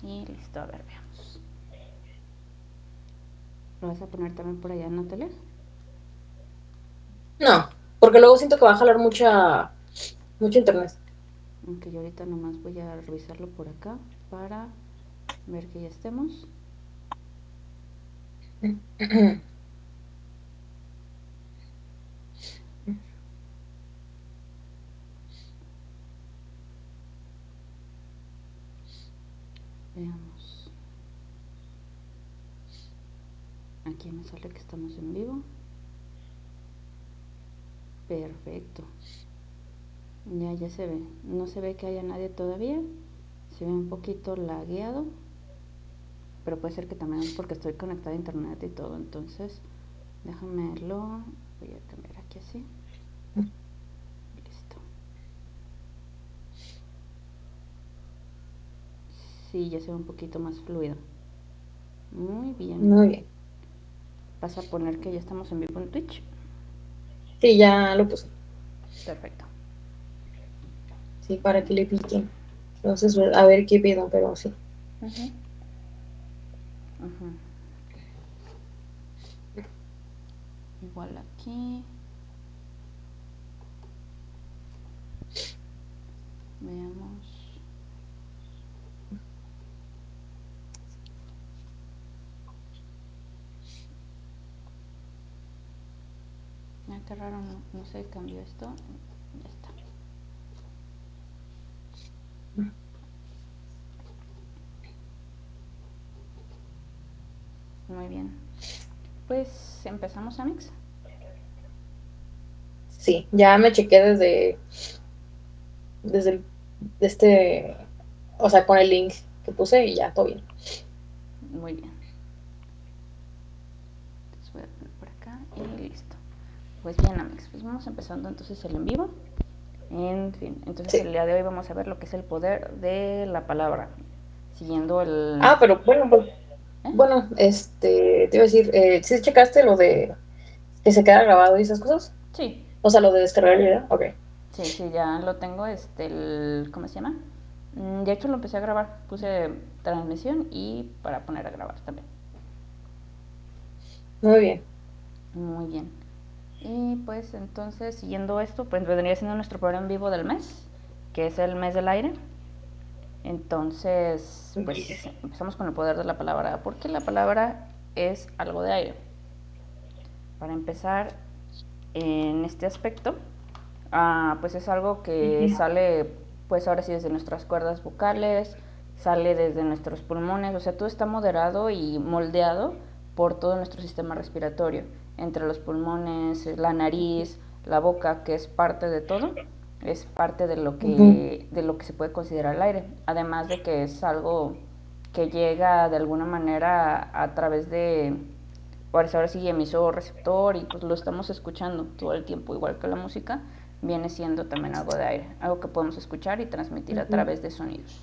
Y listo, a ver, veamos. ¿Lo vas a poner también por allá en la tele? No, porque luego siento que va a jalar mucho internet. Aunque yo ahorita nomás voy a revisarlo por acá para ver que ya estemos. Veamos. Aquí me sale que estamos en vivo. Perfecto. Ya se ve. No se ve que haya nadie todavía. Se ve un poquito lagueado. Pero puede ser que también porque estoy conectada a internet y todo. Entonces, déjamelo. Voy a cambiar aquí así. Listo. Sí, ya se ve un poquito más fluido. Muy bien. Muy bien. ¿Vas a poner que ya estamos en vivo en Twitch? Sí, ya lo puse. Perfecto. Sí, para que le piquen. Entonces, a ver qué pido, pero sí. Uh-huh. Uh-huh. Igual aquí. Veamos. Qué raro, no se cambió esto. Ya está. Muy bien. Pues empezamos, Amix. Sí, ya me chequé desde el, este, o sea, con el link que puse y ya, todo bien. Muy bien. Entonces voy a poner por acá y listo. Pues bien, Amix, pues vamos empezando entonces el en vivo. En fin, entonces el Sí. día de hoy vamos a ver lo que es el poder de la palabra. Siguiendo el... Ah, pero bueno, pues, ¿Eh? bueno, te iba a decir, ¿sí checaste lo de que se queda grabado y esas cosas? Sí, O sea, lo de descargar el video. Ok. sí, ya lo tengo, ¿cómo se llama? De hecho lo empecé a grabar, puse transmisión y para poner a grabar también. Muy bien. Muy bien. Y pues entonces, siguiendo esto, pues vendría siendo nuestro programa en vivo del mes, que es el mes del aire. Entonces, pues empezamos con el poder de la palabra, porque la palabra es algo de aire. Para empezar, en este aspecto, pues es algo que sale, pues ahora sí, desde nuestras cuerdas vocales, sale desde nuestros pulmones, o sea, todo está moderado y moldeado por todo nuestro sistema respiratorio, entre los pulmones, la nariz, la boca, que es parte de todo, es parte Ujú. de lo que se puede considerar el aire, además de que es algo que llega de alguna manera a través de, por eso ahora sí, emisor, receptor, y pues lo estamos escuchando todo el tiempo, igual que la música, viene siendo también algo de aire, algo que podemos escuchar y transmitir a Ujú. través de sonidos.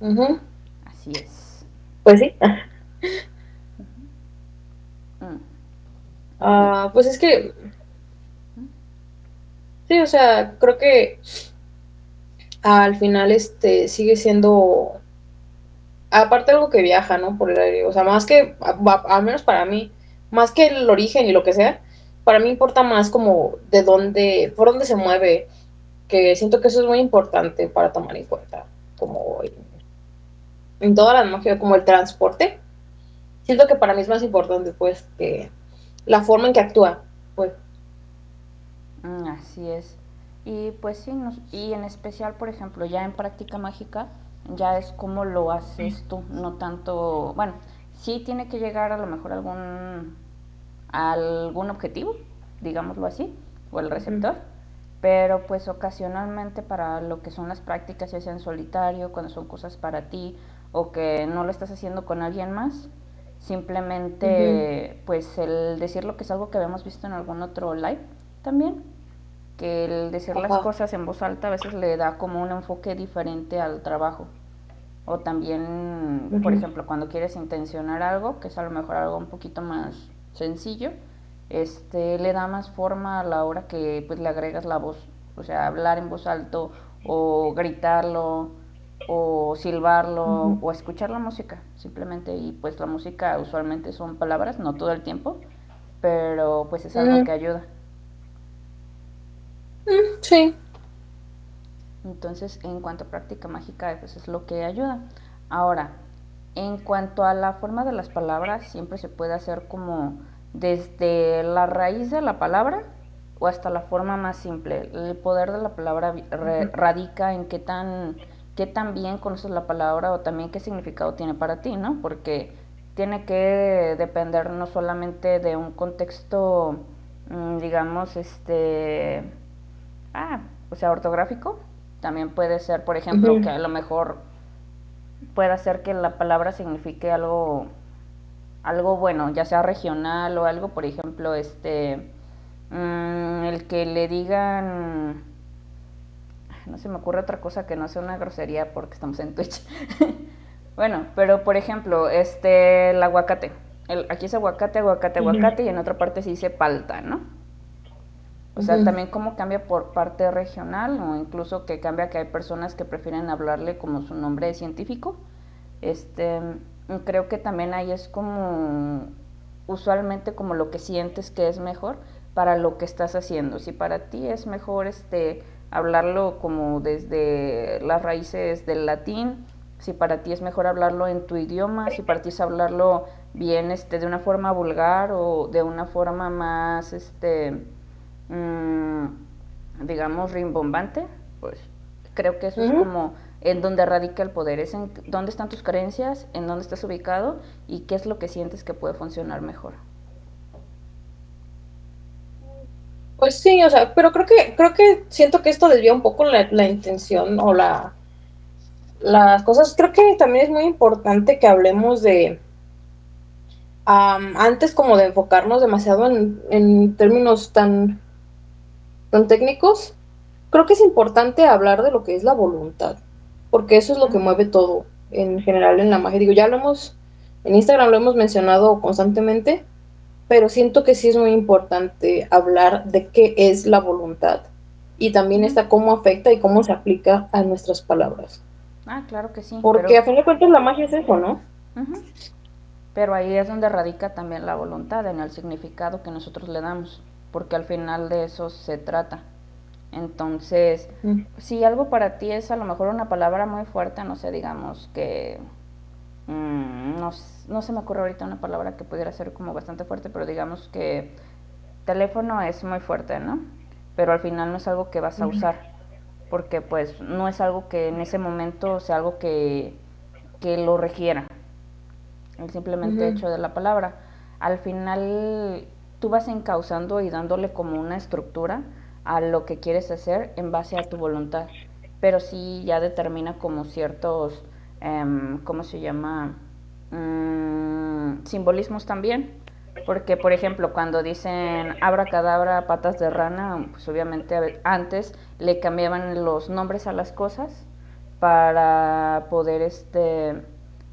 Ujú. Así es. Pues sí. Mm, muy bien. Ah, pues es que, sí, o sea, creo que al final sigue siendo, aparte algo que viaja, ¿no? Por el aire. O sea, más que, al menos para mí, más que el origen y lo que sea, para mí importa más como de dónde, por dónde se mueve, que siento que eso es muy importante para tomar en cuenta, como en toda la magia, como el transporte. Siento que para mí es más importante, pues, que la forma en que actúa, pues. Así es. Y pues sí, y en especial, por ejemplo, ya en práctica mágica, ya es como lo haces tú, no tanto, bueno, sí tiene que llegar a lo mejor a algún objetivo, digámoslo así, o el Ujú. receptor, pero pues ocasionalmente para lo que son las prácticas, ya sea en solitario, cuando son cosas para ti, o que no lo estás haciendo con alguien más, Ujú. simplemente pues el decirlo, que es algo que habíamos visto en algún otro live también, que el decir las Ajá. cosas en voz alta a veces le da como un enfoque diferente al trabajo. O también, por Ujú. ejemplo, cuando quieres intencionar algo, que es a lo mejor algo un poquito más sencillo, le da más forma a la hora que pues le agregas la voz. O sea, hablar en voz alto o gritarlo. o silbarlo Ujú. o escuchar la música simplemente. Y pues la música usualmente son palabras, no todo el tiempo, pero pues es algo Mm, que ayuda. sí. Entonces, en cuanto a práctica mágica, pues es lo que ayuda. Ahora, en cuanto a la forma de las palabras, siempre se puede hacer como desde la raíz de la palabra o hasta la forma más simple. El poder de la palabra radica en qué tan bien conoces la palabra o también qué significado tiene para ti, ¿no? Porque tiene que depender no solamente de un contexto, digamos, ah, o sea, ortográfico. También puede ser, por ejemplo, que Ujú. a lo mejor pueda ser que la palabra signifique algo bueno, ya sea regional o algo, por ejemplo, el que le digan, no se me ocurre otra cosa que no sea una grosería porque estamos en Twitch. Bueno, pero por ejemplo, el aguacate. Aquí es aguacate, aguacate, Ujú. aguacate y en otra parte se dice palta, ¿no? O sea, Ujú. también cómo cambia por parte regional o incluso que cambia que hay personas que prefieren hablarle como su nombre científico. Este, creo que también ahí es como usualmente como lo que sientes que es mejor para lo que estás haciendo. Si para ti es mejor hablarlo como desde las raíces del latín, si para ti es mejor hablarlo en tu idioma, si para ti es hablarlo bien de una forma vulgar o de una forma más mmm, digamos rimbombante, pues creo que eso es Ujú. como en donde radica el poder, es en dónde están tus creencias, en dónde estás ubicado y qué es lo que sientes que puede funcionar mejor. Pues sí, o sea, pero creo que siento que esto desvía un poco la intención o las cosas. Creo que también es muy importante que hablemos de, antes como de enfocarnos demasiado en términos tan técnicos, creo que es importante hablar de lo que es la voluntad, porque eso es lo que Ujú. mueve todo en general en la magia. Digo, ya lo hemos, en Instagram lo hemos mencionado constantemente, pero siento que sí es muy importante hablar de qué es la voluntad y también Ujú. está cómo afecta y cómo se aplica a nuestras palabras. Ah, claro que sí, Porque pero a fin de cuentas la magia es eso, ¿no? ujú, pero ahí es donde radica también la voluntad, en el significado que nosotros le damos, porque al final de eso se trata. Entonces, Ujú. si algo para ti es a lo mejor una palabra muy fuerte, no sé, digamos que no, no se me ocurre ahorita una palabra que pudiera ser como bastante fuerte, pero digamos que teléfono es muy fuerte, ¿no? Pero al final no es algo que vas a Ujú. usar, porque pues no es algo que en ese momento sea algo que lo requiera, el simplemente Ujú. hecho de la palabra. Al final tú vas encauzando y dándole como una estructura a lo que quieres hacer en base a tu voluntad, pero sí ya determina como ciertos, ¿cómo se llama? Simbolismos también, porque por ejemplo cuando dicen abracadabra, patas de rana, pues obviamente antes le cambiaban los nombres a las cosas para poder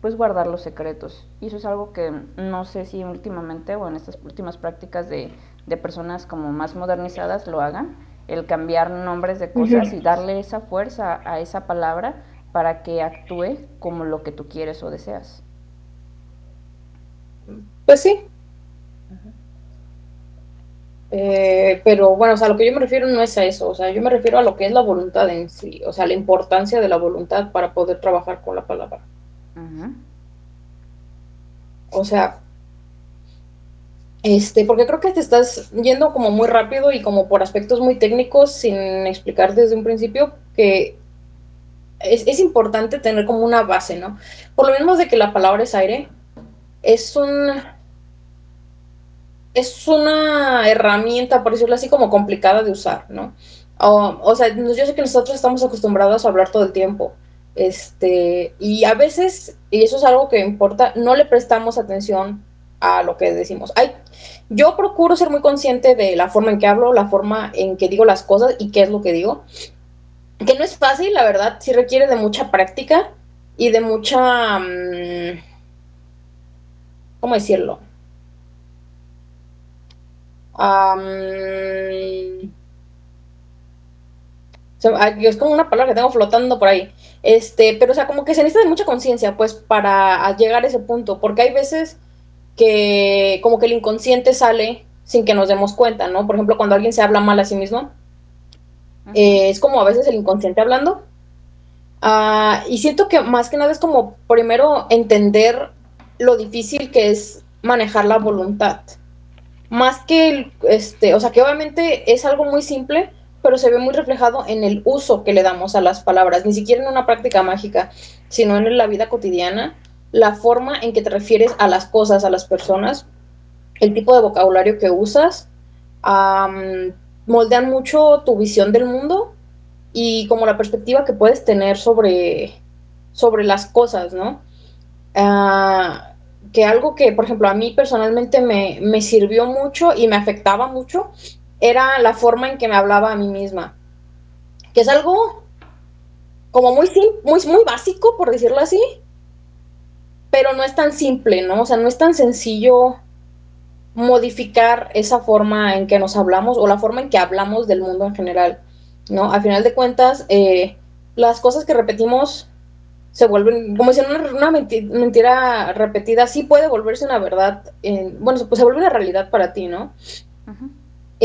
pues guardar los secretos. Y eso es algo que no sé si últimamente o en estas últimas prácticas de personas como más modernizadas lo hagan, el cambiar nombres de cosas Ujú. y darle esa fuerza a esa palabra para que actúe como lo que tú quieres o deseas. Pues sí, pero bueno, o sea, lo que yo me refiero no es a eso, o sea, yo me refiero a lo que es la voluntad en sí, o sea, la importancia de la voluntad para poder trabajar con la palabra. Ujú. O sea, porque creo que te estás yendo como muy rápido y como por aspectos muy técnicos sin explicar desde un principio que es importante tener como una base, ¿no? Por lo mismo de que la palabra es aire, es un, es una herramienta, por decirlo así, como complicada de usar, ¿no? O sea, yo sé que nosotros estamos acostumbrados a hablar todo el tiempo, y a veces, y eso es algo que importa, no le prestamos atención a lo que decimos. Yo procuro ser muy consciente de la forma en que hablo, la forma en que digo las cosas y qué es lo que digo, que no es fácil, la verdad, sí requiere de mucha práctica y de mucha, ¿cómo decirlo? Um, Es como una palabra que tengo flotando por ahí. Pero o sea, como que se necesita de mucha conciencia, pues, para llegar a ese punto, porque hay veces que como que el inconsciente sale sin que nos demos cuenta, ¿no? Por ejemplo, cuando alguien se habla mal a sí mismo, Ujú. es como a veces el inconsciente hablando. Y siento que más que nada es como primero entender lo difícil que es manejar la voluntad. Más que, o sea, que obviamente es algo muy simple, pero se ve muy reflejado en el uso que le damos a las palabras, ni siquiera en una práctica mágica, sino en la vida cotidiana, la forma en que te refieres a las cosas, a las personas, el tipo de vocabulario que usas, moldean mucho tu visión del mundo y como la perspectiva que puedes tener sobre las cosas, ¿no? Que algo que, por ejemplo, a mí personalmente me sirvió mucho y me afectaba mucho era la forma en que me hablaba a mí misma, que es algo como muy básico, por decirlo así, pero no es tan simple, ¿no? O sea, no es tan sencillo modificar esa forma en que nos hablamos o la forma en que hablamos del mundo en general, ¿no? Al final de cuentas, las cosas que repetimos se vuelven, como si una mentira repetida sí puede volverse una verdad, bueno, pues se vuelve una realidad para ti, ¿no? Ujú.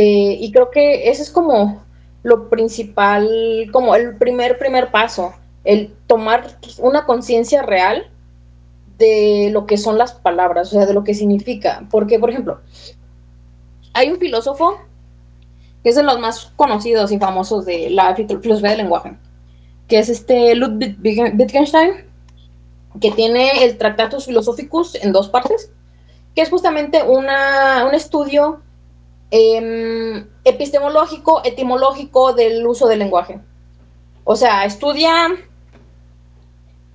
Y creo que ese es como lo principal, como el primer paso, el tomar una conciencia real de lo que son las palabras, o sea, de lo que significa. Porque, por ejemplo, hay un filósofo que es de los más conocidos y famosos de la filosofía del lenguaje, que es Ludwig Wittgenstein, que tiene el Tractatus Philosophicus en dos partes, que es justamente un estudio epistemológico, etimológico del uso del lenguaje. O sea, estudia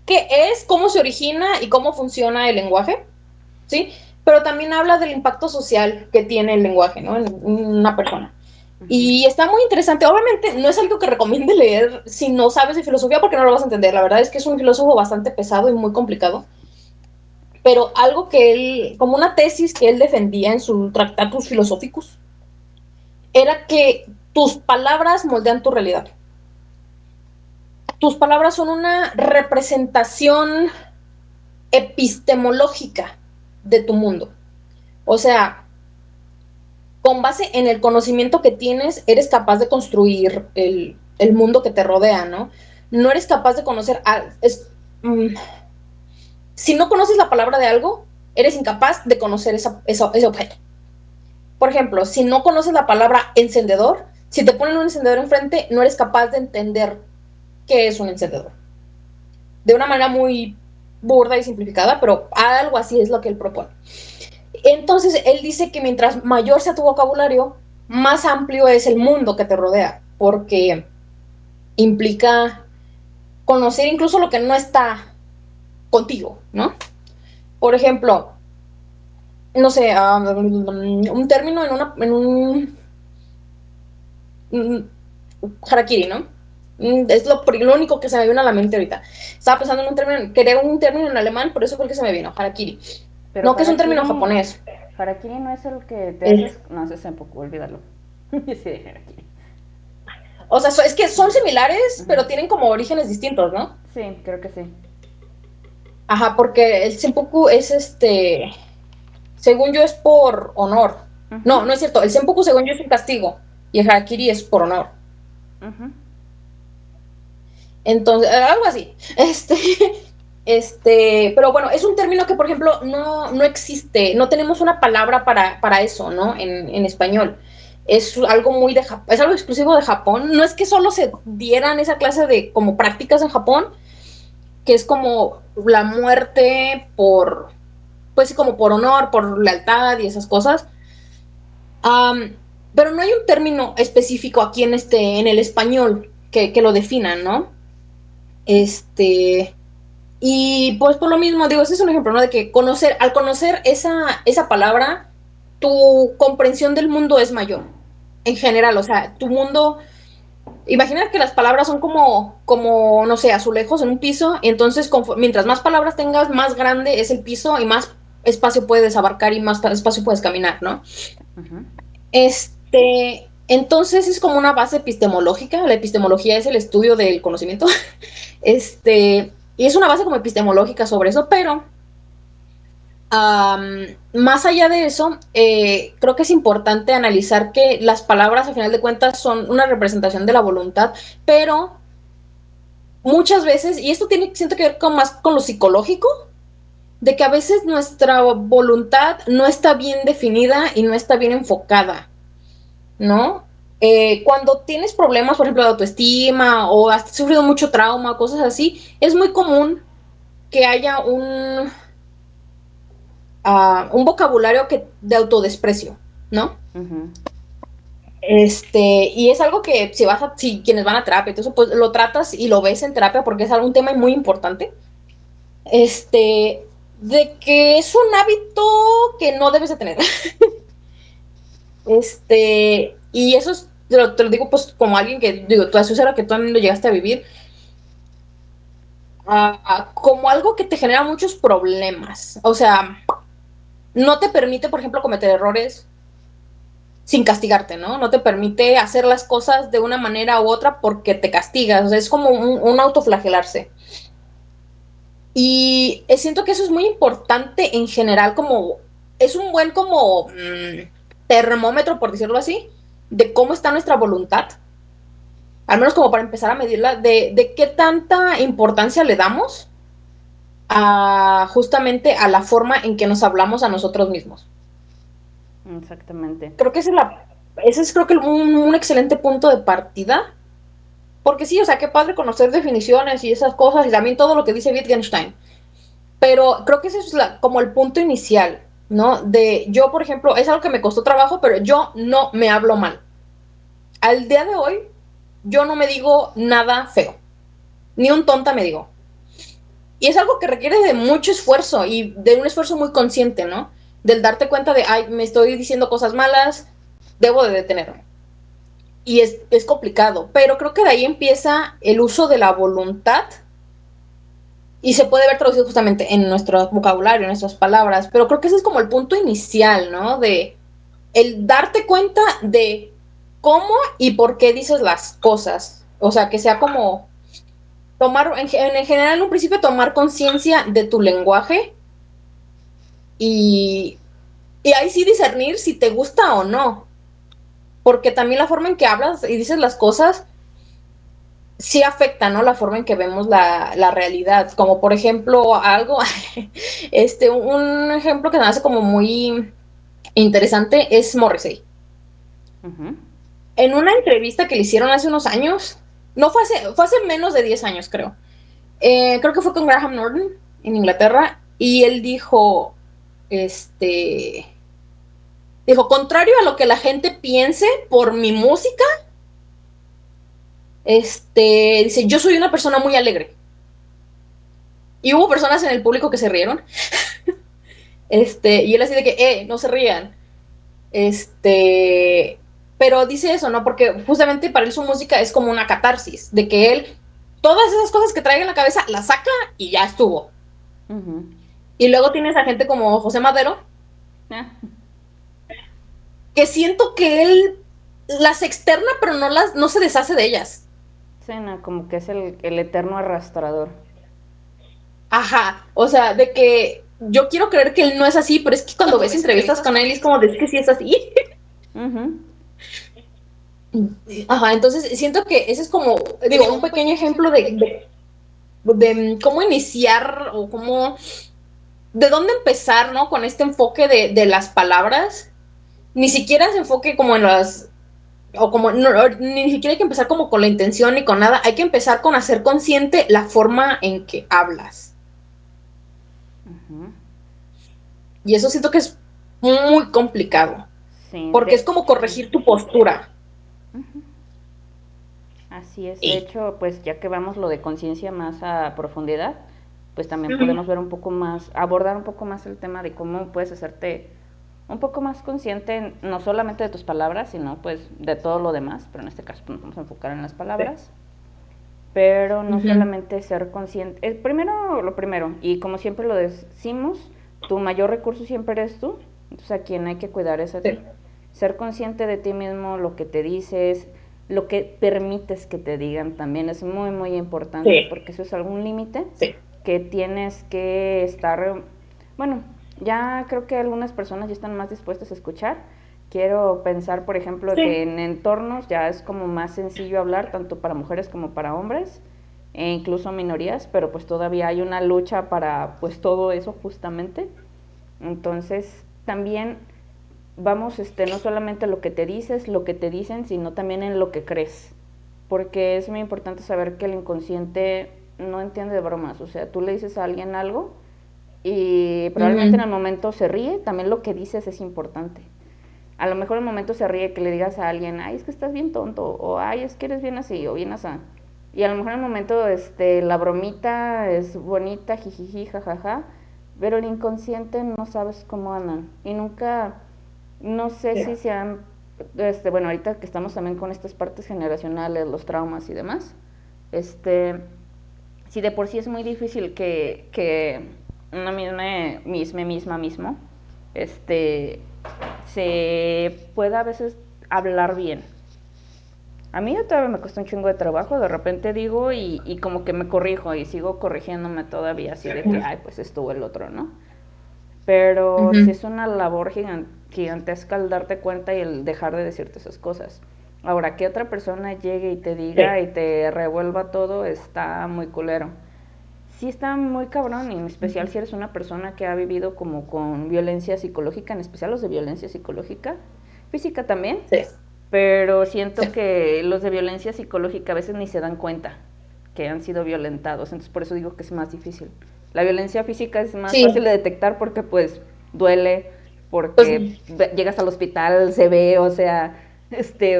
qué es, cómo se origina y cómo funciona el lenguaje, ¿sí? Pero también habla del impacto social que tiene el lenguaje, ¿no? En una persona. Ujú. Y está muy interesante. Obviamente no es algo que recomiende leer si no sabes de filosofía porque no lo vas a entender. La verdad es que es un filósofo bastante pesado y muy complicado. Pero algo que él, como una tesis que él defendía en su Tractatus Philosophicus, era que tus palabras moldean tu realidad. Tus palabras son una representación epistemológica de tu mundo. O sea, con base en el conocimiento que tienes, eres capaz de construir el mundo que te rodea, ¿no? No eres capaz de conocer, si no conoces la palabra de algo, eres incapaz de conocer ese objeto. Por ejemplo, si no conoces la palabra encendedor, si te ponen un encendedor enfrente, no eres capaz de entender qué es un encendedor. De una manera muy burda y simplificada, pero algo así es lo que él propone. Entonces, él dice que mientras mayor sea tu vocabulario, más amplio es el mundo que te rodea, porque implica conocer incluso lo que no está contigo, ¿no? Por ejemplo, no sé, un término en un harakiri, ¿no? Es lo único que se me vino a la mente ahorita. Estaba pensando en un término, quería un término en alemán, pero eso fue el que se me vino, harakiri. Pero No, que es un término japonés. Harakiri no es el que te Es, haces. No, ese es un poco, olvídalo. Yo sí de Harakiri. o sea, es que son similares, Ujú. pero tienen como orígenes distintos, ¿no? Sí, creo que sí. Ajá, porque el seppuku es según yo es por honor. Ujú. No, no es cierto. El seppuku según yo es un castigo y el harakiri es por honor. Ujú. Entonces, algo así. Pero bueno, es un término que, por ejemplo, no existe, no tenemos una palabra para eso, ¿no? En español. Es algo muy es algo exclusivo de Japón. No es que solo se dieran esa clase de como prácticas en Japón, que es como la muerte pues sí, como por honor, por lealtad y esas cosas. Um, pero no hay un término específico aquí en el español que lo definan, ¿no? Este, y pues por lo mismo, digo, ese es un ejemplo, ¿no? De que al conocer esa palabra, tu comprensión del mundo es mayor, en general, o sea, tu mundo, imagina que las palabras son como, no sé, azulejos en un piso, y entonces mientras más palabras tengas, más grande es el piso y más espacio puedes abarcar y más espacio puedes caminar, ¿no? Ujú. Este, Entonces es como una base epistemológica. La epistemología es el estudio del conocimiento. Y es una base como epistemológica sobre eso, pero más allá de eso, creo que es importante analizar que las palabras, a final de cuentas, son una representación de la voluntad, pero muchas veces, y esto siento que ver más con lo psicológico, de que a veces nuestra voluntad no está bien definida y no está bien enfocada, ¿no? Cuando tienes problemas, por ejemplo, de autoestima o has sufrido mucho trauma, cosas así, es muy común que haya un vocabulario de autodesprecio, ¿no? Uh-huh. Y es algo que si quienes van a terapia, entonces pues lo tratas y lo ves en terapia porque es un tema muy importante. De que es un hábito que no debes de tener. Y eso te lo digo pues como alguien que, digo, tú eso era que tú también lo llegaste a vivir, como algo que te genera muchos problemas. O sea, no te permite, por ejemplo, cometer errores sin castigarte, ¿no? No te permite hacer las cosas de una manera u otra porque te castigas. O sea, es como un autoflagelarse. Y siento que eso es muy importante en general, como es un buen como termómetro, por decirlo así, de cómo está nuestra voluntad, al menos como para empezar a medirla, de qué tanta importancia le damos justamente a la forma en que nos hablamos a nosotros mismos. Exactamente. Creo que ese es creo que un excelente punto de partida, porque sí, o sea, qué padre conocer definiciones y esas cosas, y también todo lo que dice Wittgenstein. Pero creo que ese es como el punto inicial, ¿no? De yo, por ejemplo, es algo que me costó trabajo, pero yo no me hablo mal. Al día de hoy, yo no me digo nada feo. Ni un tonta me digo. Y es algo que requiere de mucho esfuerzo y de un esfuerzo muy consciente, ¿no? Del darte cuenta de, ay, me estoy diciendo cosas malas, debo de detenerme. Y es complicado, pero creo que de ahí empieza el uso de la voluntad y se puede ver traducido justamente en nuestro vocabulario, en nuestras palabras, pero creo que ese es como el punto inicial, ¿no? De el darte cuenta de cómo y por qué dices las cosas. O sea, que sea como tomar, en general, en un principio, tomar conciencia de tu lenguaje y, y ahí sí discernir si te gusta o no. Porque también la forma en que hablas y dices las cosas sí afecta, ¿no? La forma en que vemos la realidad. Como por ejemplo, algo, un ejemplo que me hace como muy interesante es Morrissey. Uh-huh. En una entrevista que le hicieron hace unos años, no fue hace menos de 10 años, creo. Creo que fue con Graham Norton en Inglaterra, y él dijo, contrario a lo que la gente piense por mi música, dice, yo soy una persona muy alegre. Y hubo personas en el público que se rieron. Y él así de que, no se rían. Pero dice eso, ¿no? Porque justamente para él su música es como una catarsis, de que él, todas esas cosas que trae en la cabeza, las saca y ya estuvo. Uh-huh. Y luego tienes a gente como José Madero, Ah, que siento que él las externa, pero no se deshace de ellas. sí, no, como que es el eterno arrastrador. Ajá, o sea, de que yo quiero creer que él no es así, pero es que cuando ves entrevistas con él es como de que sí es así. Uh-huh. Ajá, entonces siento que ese es como, digo, un pequeño ejemplo de cómo iniciar o de dónde empezar, ¿no? Con este enfoque de las palabras. Ni siquiera se enfoque como en o como, no, ni siquiera hay que empezar como con la intención ni con nada, hay que empezar con hacer consciente la forma en que hablas. Uh-huh. Y eso siento que es muy complicado, Sí, porque es como corregir tu postura. uh-huh. Así es. De Sí. hecho, pues ya que vamos lo de conciencia más a profundidad, pues también Ujú. podemos ver un poco más, abordar un poco más el tema de cómo puedes hacerte un poco más consciente no solamente de tus palabras, sino pues de todo lo demás, pero en este caso pues, nos vamos a enfocar en las Sí. palabras. Pero no Ujú. solamente ser consciente, primero lo primero, y como siempre lo decimos, tu mayor recurso siempre eres tú, entonces a quien hay que cuidar es a Sí. ti. ser consciente de ti mismo, lo que te dices, lo que permites que te digan también es muy, muy importante, Sí, porque eso es algún límite sí. que tienes que estar, bueno, ya creo que algunas personas ya están más dispuestas a escuchar. Quiero pensar, por ejemplo, que Sí. en entornos ya es como más sencillo hablar, tanto para mujeres como para hombres, e incluso minorías, pero pues todavía hay una lucha para pues todo eso justamente. Entonces, también vamos, no solamente lo que te dices, lo que te dicen, sino también en lo que crees. Porque es muy importante saber que el inconsciente no entiende de bromas. O sea, tú le dices a alguien algo y probablemente en Ujú. el momento se ríe, también lo que dices es importante. A lo mejor en el momento se ríe que le digas a alguien, ay, es que estás bien tonto, o ay, es que eres bien así, o bien así. Y a lo mejor en el momento la bromita es bonita, jijiji, jajaja, pero el inconsciente no sabes cómo andan. Y nunca, no sé Sí. si sean, bueno, ahorita que estamos también con estas partes generacionales, los traumas y demás, este, si de por sí es muy difícil que una misma mismo, este, se pueda a veces hablar bien. A mí todavía me cuesta un chingo de trabajo, de repente digo y como que me corrijo y sigo corrigiéndome todavía así de que, ay, pues estuvo el otro, ¿no? Pero sí Ujú. es una labor gigantesca el darte cuenta y el dejar de decirte esas cosas. Ahora, que otra persona llegue y te diga Sí. y te revuelva todo, está muy culero. Sí está muy cabrón, y en especial si eres una persona que ha vivido como con violencia psicológica, en especial los de violencia psicológica, física también, Sí. pero Sí. siento que los de violencia psicológica a veces ni se dan cuenta que han sido violentados, entonces por eso digo que es más difícil. La violencia física es más fácil Sí. de detectar porque pues duele, Pues porque llegas al hospital, se ve, o sea, sí,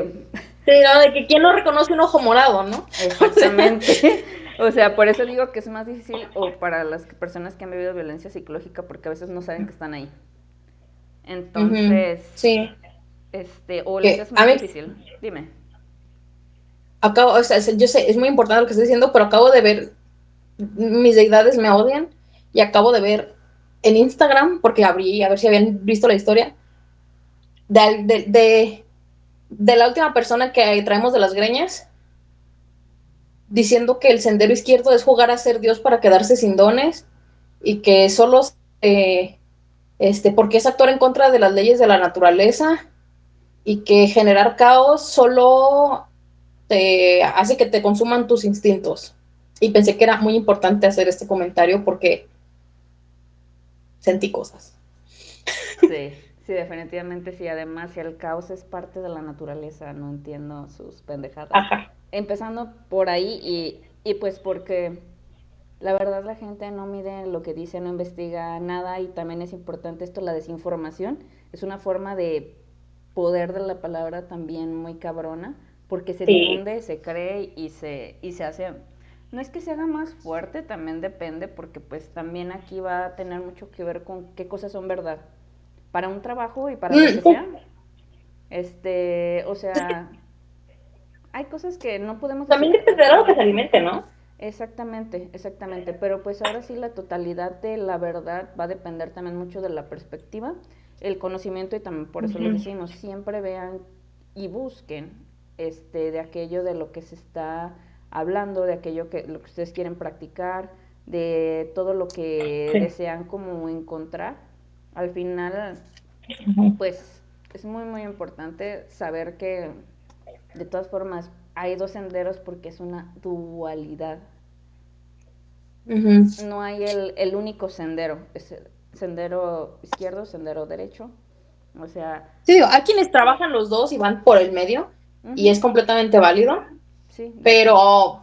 no, de que quién no reconoce un ojo morado, ¿no? O sea, exactamente. O sea, por eso digo que es más difícil o para las personas que han vivido violencia psicológica porque a veces no saben que están ahí. ujú. Entonces, Sí, o les que es a más mí difícil. Dime. acabo, o sea, yo sé, es muy importante lo que estoy diciendo, pero acabo de ver, mis deidades me odian, y acabo de ver en Instagram, porque abrí a ver si habían visto la historia, de la última persona que traemos de las greñas, diciendo que el sendero izquierdo es jugar a ser Dios para quedarse sin dones, y que solo, eh, porque es actuar en contra de las leyes de la naturaleza, y que generar caos solo te hace que te consuman tus instintos. Y pensé que era muy importante hacer este comentario porque sentí cosas. Sí, sí, definitivamente sí. Además, si el caos es parte de la naturaleza, no entiendo sus pendejadas. Ajá. Empezando por ahí y pues porque la verdad la gente no mide lo que dice, no investiga nada y también es importante esto, la desinformación. Es una forma de poder de la palabra también muy cabrona porque se Sí. difunde, se cree y se hace... No es que se haga más fuerte, también depende porque pues también aquí va a tener mucho que ver con qué cosas son verdad para un trabajo y para lo que Pues, sea. O sea, hay cosas que no podemos decir. también depende de lo que se alimente, ¿no? Exactamente, exactamente. Pero pues ahora sí la totalidad de la verdad va a depender también mucho de la perspectiva, el conocimiento y también por eso les Uh-huh. decimos, siempre vean y busquen de aquello de lo que se está hablando, de aquello que lo que ustedes quieren practicar, de todo lo que Sí. desean como encontrar. Al final Uh-huh. pues es muy muy importante saber que de todas formas hay dos senderos porque es una dualidad. Uh-huh. No hay el único sendero, es el sendero izquierdo, sendero derecho. O sea, Sí, digo, hay quienes trabajan los dos y van por el medio, y uh-huh, es completamente válido, sí, de hecho, pero,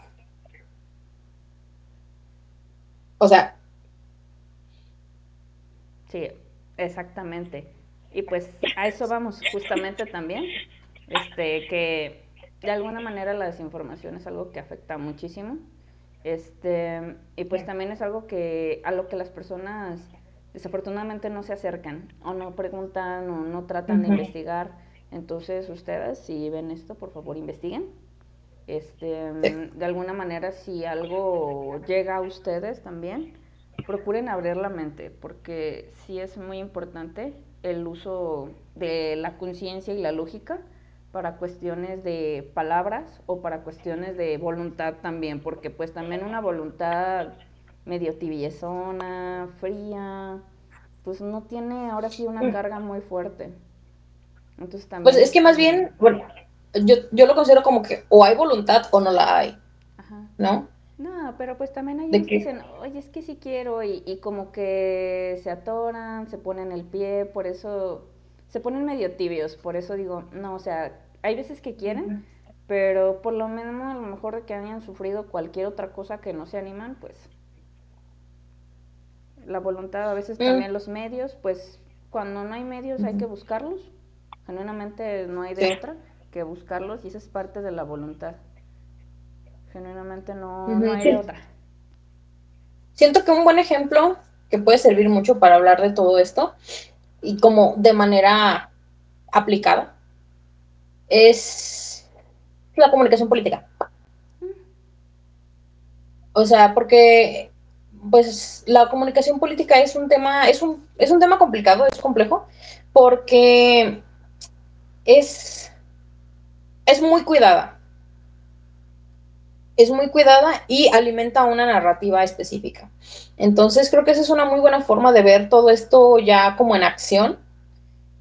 o sea, sí, exactamente. Y pues a eso vamos justamente también, que de alguna manera la desinformación es algo que afecta muchísimo. Y pues también es algo que a lo que las personas desafortunadamente no se acercan o no preguntan o no tratan de uh-huh. investigar. Entonces ustedes si ven esto, por favor investiguen. Sí. De alguna manera si algo llega a ustedes también, procuren abrir la mente porque sí es muy importante el uso de la conciencia y la lógica para cuestiones de palabras o para cuestiones de voluntad también, porque pues también una voluntad medio tibiezona, fría, pues no tiene ahora sí una carga muy fuerte. Entonces Pues también es es que más como, bien, bueno, yo lo considero como que o hay voluntad o no la hay, ajá. ¿no? No, pero pues también hay De unos que que, dicen, oye, es que sí quiero, y como que se atoran, se ponen el pie, por eso se ponen medio tibios, por eso digo, no, o sea, hay veces que quieren, pero por lo menos a lo mejor de que hayan sufrido cualquier otra cosa que no se animan, pues la voluntad, a veces mm, también los medios, pues cuando no hay medios hay que buscarlos, genuinamente no hay de sí. otra que buscarlos y esa es parte de la voluntad, genuinamente no Ujú, hay de sí. otra. Siento que un buen ejemplo que puede servir mucho para hablar de todo esto y como de manera aplicada es la comunicación política. O sea, porque pues la comunicación política es un tema, es un tema complicado, es complejo, porque es, es muy cuidada, es muy cuidada y alimenta una narrativa específica. Entonces creo que esa es una muy buena forma de ver todo esto ya como en acción.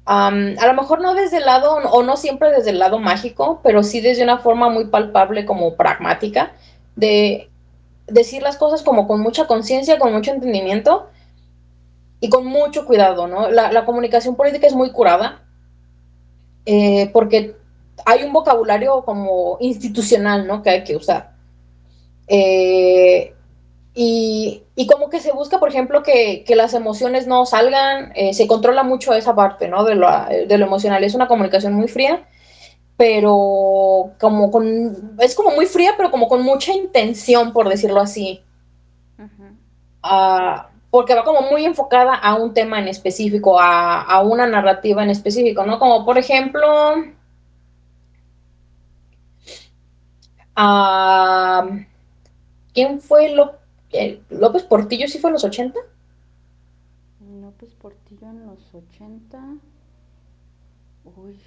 A lo mejor no desde el lado, o no siempre desde el lado mágico, pero sí desde una forma muy palpable como pragmática, de decir las cosas como con mucha conciencia, con mucho entendimiento y con mucho cuidado, ¿no? La comunicación política es muy curada porque hay un vocabulario como institucional, ¿no? Que hay que usar. Eh, y como que se busca, por ejemplo, que las emociones no salgan, se controla mucho esa parte, ¿no? De lo emocional. Es una comunicación muy fría, pero como con, es como muy fría, pero como con mucha intención, por decirlo así. Uh-huh. Porque va como muy enfocada a un tema en específico, a una narrativa en específico, ¿no? Como por ejemplo, a, ¿quién fue López Portillo? ¿Sí fue en los 80? López Portillo en los 80. Uy,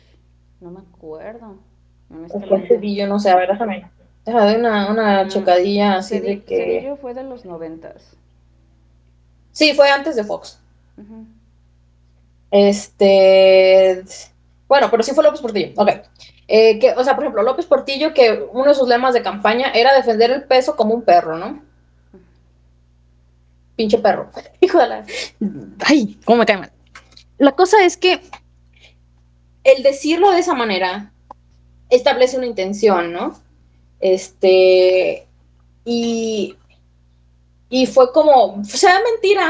no me acuerdo, ¿O fue honestamente. Cedillo? No sé, a ver, déjame dar una checadilla así de que... Cedillo fue de los 90. Sí, fue antes de Fox. Uh-huh. Este, bueno, pero sí fue López Portillo, ok. O sea, por ejemplo, López Portillo, que uno de sus lemas de campaña era defender el peso como un perro, ¿no? Pinche perro. Hijo de la... Ay, cómo me cae mal. La cosa es que el decirlo de esa manera establece una intención, ¿no? Este, y, y fue como, sea mentira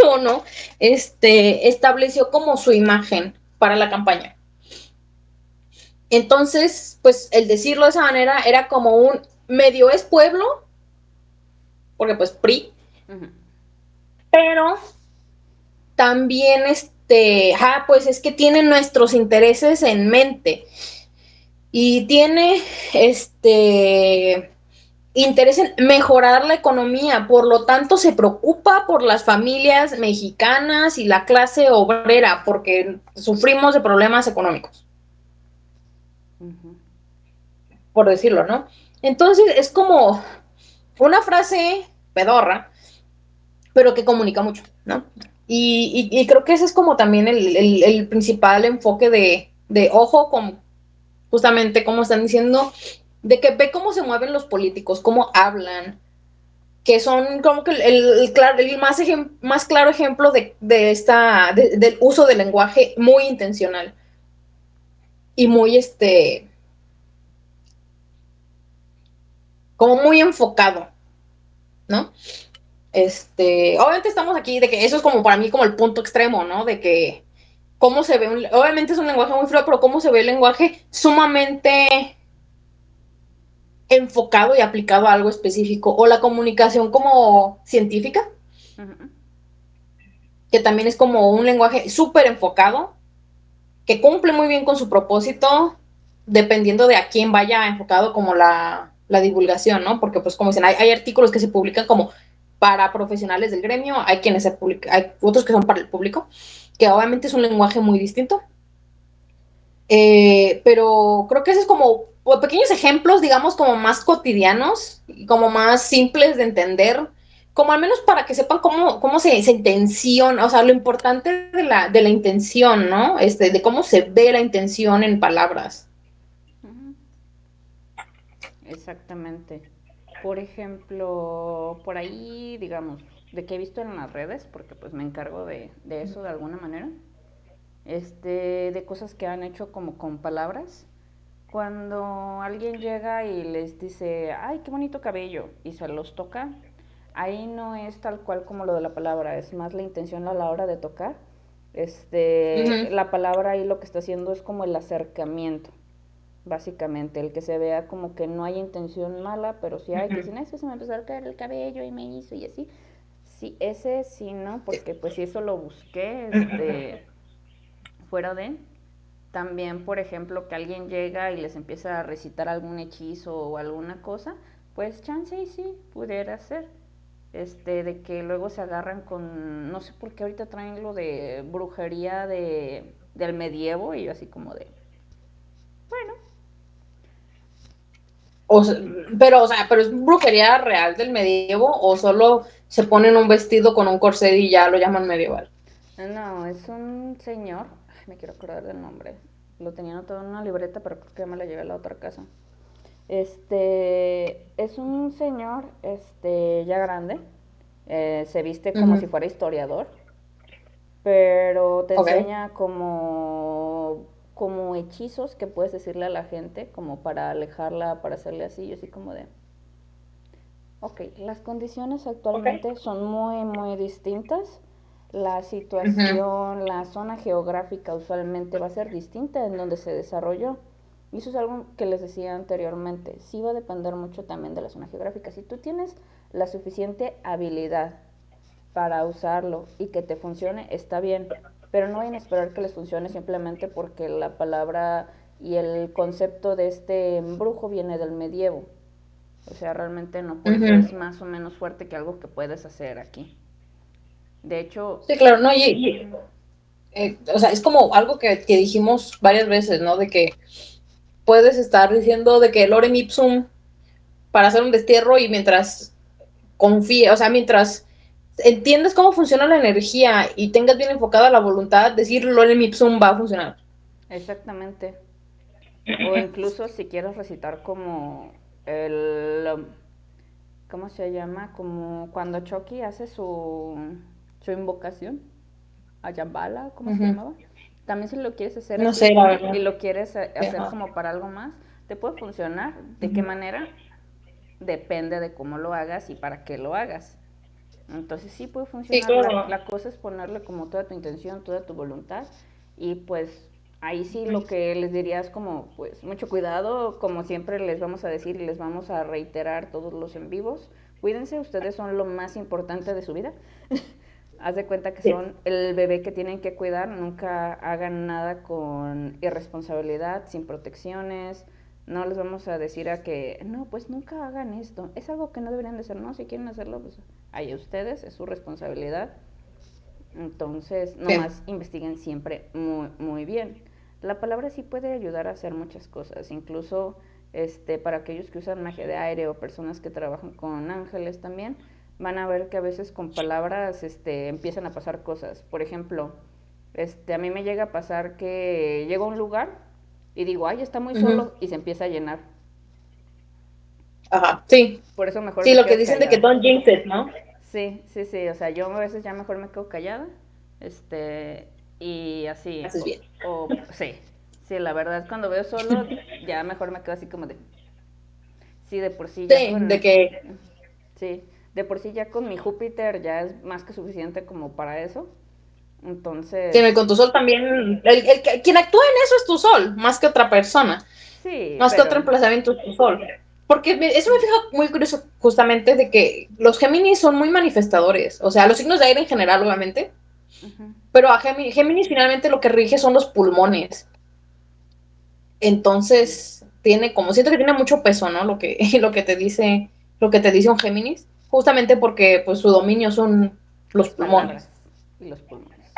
o no, estableció como su imagen para la campaña. Entonces, pues el decirlo de esa manera era como un medio es pueblo, porque pues PRI, Uh-huh. pero también pues es que tiene nuestros intereses en mente y tiene interés en mejorar la economía, por lo tanto se preocupa por las familias mexicanas y la clase obrera, porque sufrimos de problemas económicos, Uh-huh. por decirlo, ¿no? Entonces es como una frase pedorra, pero que comunica mucho, ¿no? Y creo que ese es como también el principal enfoque de ojo, como justamente como están diciendo, de que ve cómo se mueven los políticos, cómo hablan, que son como que el más claro ejemplo del uso del lenguaje muy intencional y muy como muy enfocado, ¿no? Obviamente estamos aquí de que eso es como para mí como el punto extremo, ¿no? De que cómo se ve, obviamente es un lenguaje muy frío, pero cómo se ve el lenguaje sumamente enfocado y aplicado a algo específico, o la comunicación como científica, Uh-huh. que también es como un lenguaje súper enfocado, que cumple muy bien con su propósito, dependiendo de a quién vaya enfocado como la divulgación, ¿no? Porque pues como dicen, hay artículos que se publican como para profesionales del gremio, hay quienes hay otros que son para el público. que obviamente es un lenguaje muy distinto. Pero creo que ese es como pequeños ejemplos, digamos, como más cotidianos y como más simples de entender, como al menos para que sepan cómo se intenciona, o sea, lo importante de la intención, ¿no? De cómo se ve la intención en palabras. Ujú. Exactamente. Por ejemplo, por ahí, digamos, de que he visto en las redes, porque pues me encargo de eso de alguna manera, de cosas que han hecho como con palabras. Cuando alguien llega y les dice, ay, qué bonito cabello, y se los toca, ahí no es tal cual como lo de la palabra, es más la intención a la hora de tocar. Uh -huh. La palabra ahí lo que está haciendo es como el acercamiento, básicamente, el que se vea como que no hay intención mala, pero sí Uh hay que -huh. dicen, es que se me empezó a caer el cabello y me hizo y así. Sí, ese sí, ¿no? Porque pues si eso lo busqué, fuera de. También, por ejemplo, que alguien llega y les empieza a recitar algún hechizo o alguna cosa, pues chance y sí, pudiera ser. De que luego se agarran con, no sé por qué ahorita traen lo de brujería del medievo y yo así como de, bueno, O sea, pero es brujería real del medievo o solo se ponen un vestido con un corset y ya lo llaman medieval. no, es un señor, ay, me quiero acordar del nombre, lo tenía anotado en una libreta, pero creo que ya me la llevé a la otra casa. Es un señor, ya grande, se viste Uh como si -huh. fuera historiador, pero te Ok. enseña como hechizos que puedes decirle a la gente, como para alejarla, para hacerle así, y así como de, ok, las condiciones Ok. actualmente son muy, muy distintas. La Uh -huh. situación, la zona geográfica usualmente va a ser distinta en donde se desarrolló. Y eso es algo que les decía anteriormente. Sí va a depender mucho también de la zona geográfica. Si tú tienes la suficiente habilidad para usarlo y que te funcione, está bien. Pero no vayan a esperar que les funcione simplemente porque la palabra y el concepto de este embrujo viene del medievo. O sea, realmente no, Uh por eso -huh. es más o menos fuerte que algo que puedes hacer aquí. De hecho, Sí, claro, no, uh-huh, o sea, es como algo que dijimos varias veces, ¿no? De que puedes estar diciendo de que lorem ipsum para hacer un destierro y mientras confíe, o sea, mientras entiendes cómo funciona la energía y tengas bien enfocada la voluntad, decir lorem ipsum va a funcionar. exactamente. O incluso si quieres recitar como el, ¿cómo se llama? Como cuando Chucky hace su invocación a Yambala, ¿cómo Uh se -huh. llamaba? También si lo quieres hacer No sé, así la y verdad. lo quieres hacer Ajá. como para algo más, te puede funcionar. Uh ¿De qué -huh. manera? Depende de cómo lo hagas y para qué lo hagas. Entonces sí puede Sí, funcionar. claro. La cosa es ponerle como toda tu intención, toda tu voluntad. Y pues ahí sí lo que les diría es como, pues mucho cuidado, como siempre les vamos a decir y les vamos a reiterar todos los en vivos. Cuídense, ustedes son lo más importante de su vida. Haz de cuenta que Sí. son el bebé que tienen que cuidar, nunca hagan nada con irresponsabilidad, sin protecciones, no les vamos a decir a que, no, pues nunca hagan esto, es algo que no deberían de hacer, no, si quieren hacerlo, pues ahí ustedes, es su responsabilidad, entonces Sí. nomás investiguen siempre muy, muy bien. La palabra sí puede ayudar a hacer muchas cosas, incluso para aquellos que usan magia de aire o personas que trabajan con ángeles también, van a ver que a veces con palabras empiezan a pasar cosas. Por ejemplo, a mí me llega a pasar que llego a un lugar y digo, ay, está muy Uh -huh. solo y se empieza a llenar. Ajá. Sí. Por eso mejor Sí, me lo que quedo dicen de que callada. don't jinx it, ¿no? Sí, sí, sí, o sea, yo a veces ya mejor me quedo callada, este, y así, Haces bien. sí, sí, la verdad es cuando veo solo, ya mejor me quedo así como de, sí, de por sí ya Sí, de con, que sí, de por sí ya con mi Júpiter ya es más que suficiente como para eso, tiene entonces, con tu sol también, quien actúa en eso es tu sol, más que otra persona, sí, más que otro pero, emplazamiento es tu sol. Porque eso me fija muy curioso justamente de que los Géminis son muy manifestadores, o sea, los signos de aire en general, obviamente, uh-huh, pero a Géminis finalmente lo que rige son los pulmones. Entonces, tiene como, siento que tiene mucho peso, ¿no? Lo que te dice un Géminis, justamente porque pues su dominio son los las pulmones. palabras y los pulmones.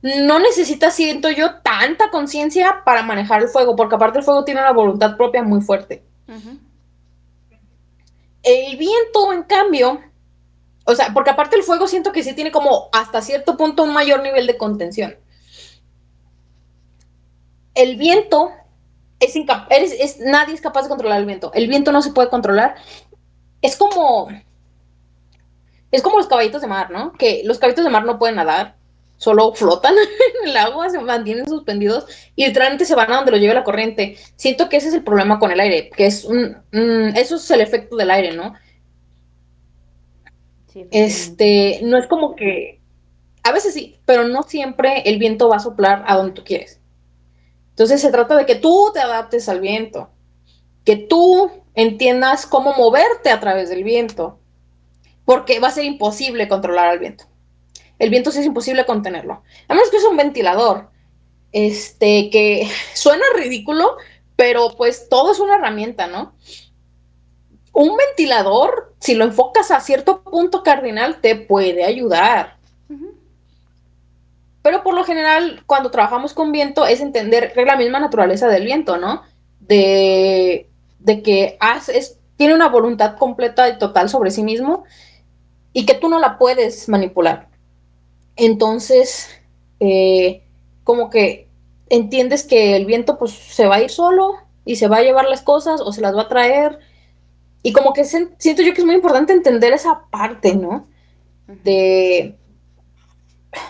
no necesitas, siento yo, tanta conciencia para manejar el fuego, porque aparte el fuego tiene una voluntad propia muy fuerte. Ujú. El viento, en cambio, o sea, porque aparte el fuego siento que sí tiene como hasta cierto punto un mayor nivel de contención. El viento nadie es capaz de controlar el viento. El viento no se puede controlar. Es como, es como los caballitos de mar, ¿no? Que los caballitos de mar no pueden nadar, solo flotan en el agua, se mantienen suspendidos y literalmente se van a donde lo lleve la corriente. Siento que ese es el problema con el aire, que eso es el efecto del aire, ¿no? Sí, efectivamente. No es como que, a veces sí, pero no siempre el viento va a soplar a donde tú quieres. Entonces se trata de que tú te adaptes al viento, que tú entiendas cómo moverte a través del viento, porque va a ser imposible controlar al viento. El viento sí es imposible contenerlo. A menos que es un ventilador, que suena ridículo, pero pues todo es una herramienta, ¿no? Un ventilador, si lo enfocas a cierto punto cardinal, te puede ayudar. Ujú. Pero por lo general, cuando trabajamos con viento, es entender la misma naturaleza del viento, ¿no? De que tiene una voluntad completa y total sobre sí mismo y que tú no la puedes manipular. Entonces, eh, como que entiendes que el viento pues se va a ir solo y se va a llevar las cosas o se las va a traer. Y como que siento yo que es muy importante entender esa parte, ¿no? Ujú. De,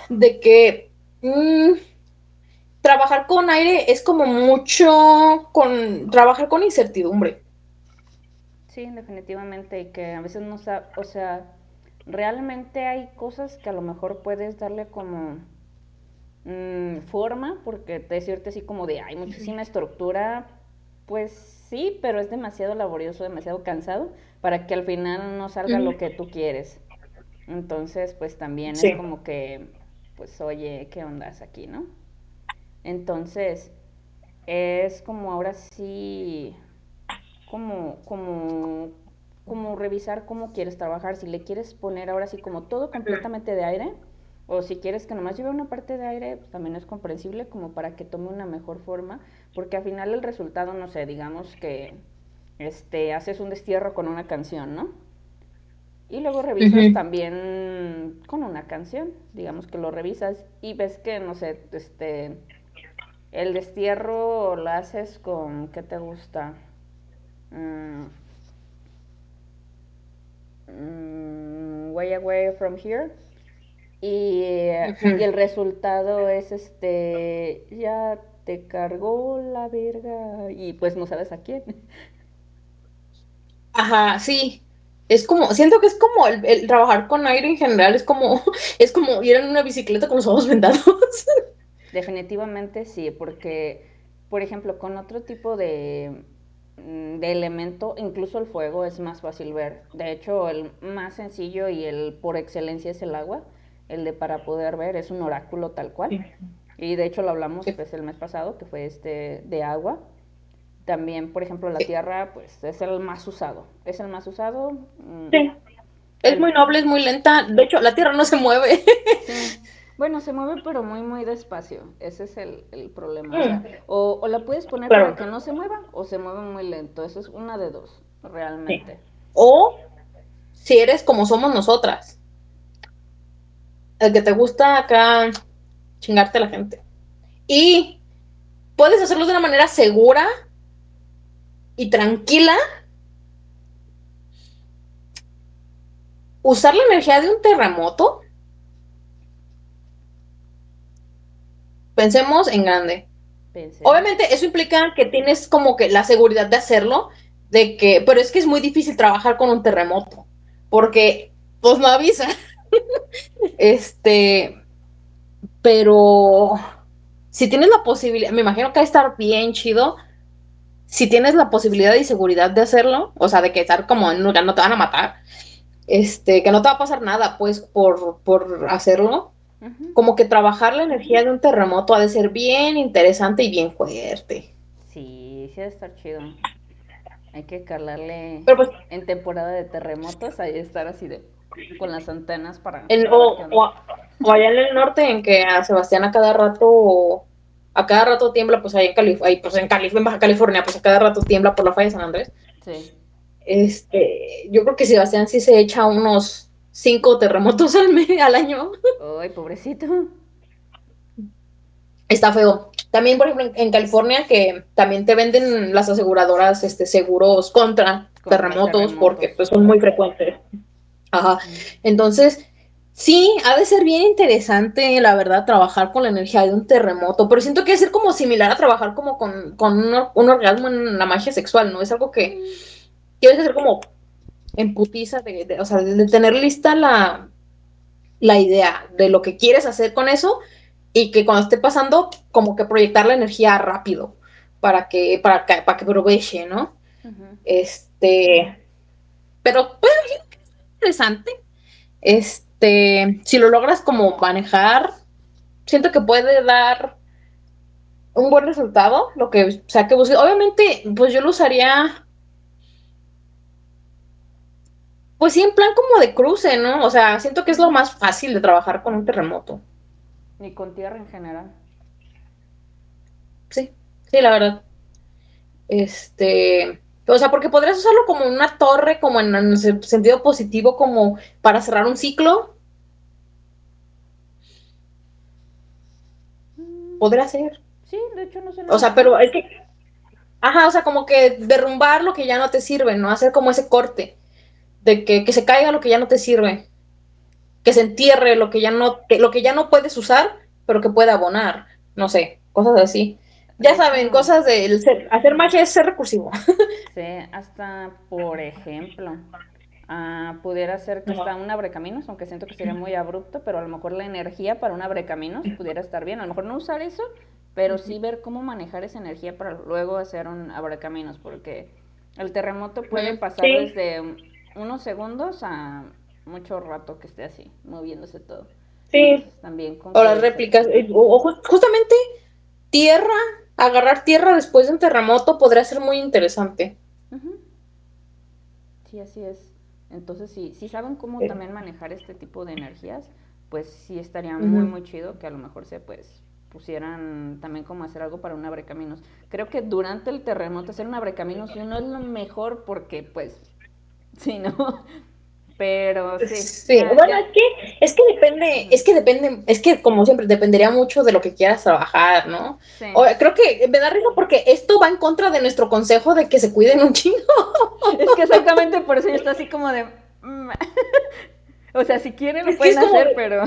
de que trabajar con aire es como mucho trabajar con incertidumbre. Sí, definitivamente, y que a veces no sabes, o sea, realmente hay cosas que a lo mejor puedes darle como forma, porque decirte así como de, hay muchísima estructura, pues sí, pero es demasiado laborioso, demasiado cansado para que al final no salga lo que tú quieres. Entonces, pues también es Sí. como que, pues oye, ¿qué ondas aquí, no? Entonces, es como ahora sí, como, como revisar cómo quieres trabajar, si le quieres poner ahora sí como todo completamente de aire, o si quieres que nomás lleve una parte de aire, pues también es comprensible como para que tome una mejor forma, porque al final el resultado, no sé, digamos que haces un destierro con una canción, ¿no? Y luego revisas Ujú. también con una canción, digamos que lo revisas y ves que, no sé, el destierro lo haces con, ¿qué te gusta? Mm, Way Away from Here. Y Ujú. el resultado es ya te cargó la verga y pues no sabes a quién. Ajá, sí. Siento que es como el trabajar con aire en general, es como ir en una bicicleta con los ojos vendados. Definitivamente sí, porque, por ejemplo, con otro tipo de elemento, incluso el fuego es más fácil ver. De hecho, el más sencillo y el por excelencia es el agua. El de para poder ver es un oráculo tal cual. Sí, Y de hecho lo hablamos sí, pues el mes pasado, que fue de agua. También, por ejemplo, la sí. tierra, pues es el más usado. Es el más usado. Sí. Es El, muy noble, es muy lenta. De hecho, la Tierra no se mueve. sí. Bueno, se mueve pero muy, muy despacio. Ese es el problema. O sea, Mm, o la puedes poner para claro, que no se mueva o se mueve muy lento. Eso es una de dos, sí. realmente. O si eres como somos nosotras, el que te gusta acá chingarte a la gente. Y puedes hacerlo de una manera segura y tranquila. Usar la energía de un terremoto. Pensemos en grande. Pensemos. Obviamente eso implica que tienes como que la seguridad de hacerlo, pero es que es muy difícil trabajar con un terremoto, porque pues no avisa. Este, pero si tienes la posibilidad, me imagino que va a estar bien chido, si tienes la posibilidad y seguridad de hacerlo, o sea, de que estar como en un lugar no te van a matar, que no te va a pasar nada, pues, por hacerlo, Ujú. como que trabajar la energía de un terremoto ha de ser bien interesante y bien fuerte. Sí, sí ha de estar chido. Hay que calarle Pero pues, en temporada de terremotos, ahí estar así de. con las antenas En, para ver qué onda. o allá en el norte, en que a Sebastián a cada rato tiembla, pues ahí en pues en Baja California, pues a cada rato tiembla por la falla de San Andrés. Sí. Yo creo que Sebastián sí se echa unos 5 terremotos al año. Ay, pobrecito. Está feo. También, por ejemplo, en California, que también te venden las aseguradoras seguros contra Contra terremotos, porque terremotos. pues son muy frecuentes. Ajá. Ujú. Entonces, sí, ha de ser bien interesante, la verdad, trabajar con la energía de un terremoto, pero siento que es ser como similar a trabajar como con un orgasmo en la magia sexual, ¿no? Es algo que Mm, tienes que ser como en putiza, o sea, de tener lista la idea de lo que quieres hacer con eso y que cuando esté pasando, como que proyectar la energía rápido para que aproveche, ¿no? ujú. Este, pero pues, interesante. Si lo logras como manejar, siento que puede dar un buen resultado, lo que sea que busques. Obviamente, pues yo lo usaría, pues sí, en plan como de cruce, ¿no? O sea, siento que es lo Ujú. más fácil de trabajar con un terremoto. Y con tierra en general. Sí, sí, la verdad. O sea, porque podrías usarlo como una torre, como en sentido positivo, como para cerrar un ciclo. Mm, Podría ser. sí, de hecho no suena O sea, mal. pero es que, ajá, o sea, como que derrumbar lo que ya no te sirve, ¿no? Hacer como ese corte, de que se caiga lo que ya no te sirve, que se entierre lo que ya no puedes usar, pero que pueda abonar. No sé, cosas así. Ya De saben, hecho, cosas de hacer magia es ser recursivo. sí, hasta por ejemplo, pudiera ser que está un abrecaminos, aunque siento que sería muy abrupto, pero a lo mejor la energía para un abrecaminos pudiera estar bien. A lo mejor no usar eso, pero sí ver cómo manejar esa energía para luego hacer un abrecaminos, porque el terremoto puede pasar Sí, desde unos segundos a mucho rato que esté así, moviéndose todo. sí. Entonces también con O las que se... réplicas. Justamente tierra, agarrar tierra después de un terremoto podría ser muy interesante. Ujú. Sí, así es. Entonces, si saben cómo Eh, también manejar este tipo de energías, pues sí estaría muy, ujú. muy chido que a lo mejor se pues pusieran también como hacer algo para un abrecaminos. Creo que durante el terremoto hacer un abrecaminos no es lo mejor porque pues, sí, ¿no? Pero sí, Sí, bueno, ya, es que depende, es que como siempre dependería mucho de lo que quieras trabajar, ¿no? sí. Creo que me da risa porque esto va en contra de nuestro consejo de que se cuiden un chingo. Es que exactamente por eso yo estoy así como de... o sea, si quieren lo Es que pueden es como, hacer, pero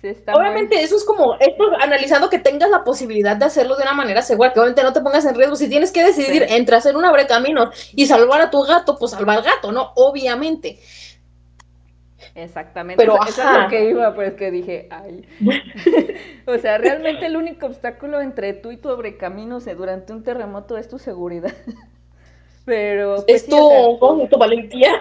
sí está muy... obviamente eso es como, esto analizando que tengas la posibilidad de hacerlo de una manera segura, que obviamente no te pongas en riesgo. Si tienes que decidir Sí. entre hacer un abrecaminos y salvar a tu gato, pues salva al gato, ¿no? Obviamente. Exactamente, Pero eso es lo ajá, que iba, pues que dije, ay. O sea, realmente el único obstáculo entre tú y tu abrecaminos durante un terremoto es tu seguridad. Pero pues es sí, o sea, tu valentía.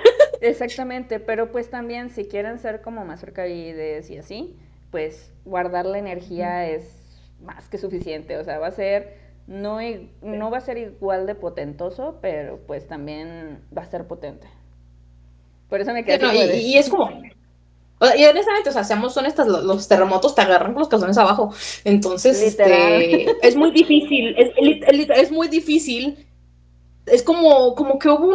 exactamente, pero pues también si quieren ser como más precavidos y así, pues guardar la energía es más que suficiente, o sea, va a ser, no va a ser igual de potentoso, pero pues también va a ser potente. Por eso me quedé Sí, así no, como de, y es como, y honestamente, o sea, seamos honestas, los terremotos te agarran con los calzones abajo. Entonces, literal. es muy difícil, es muy difícil. Es como que hubo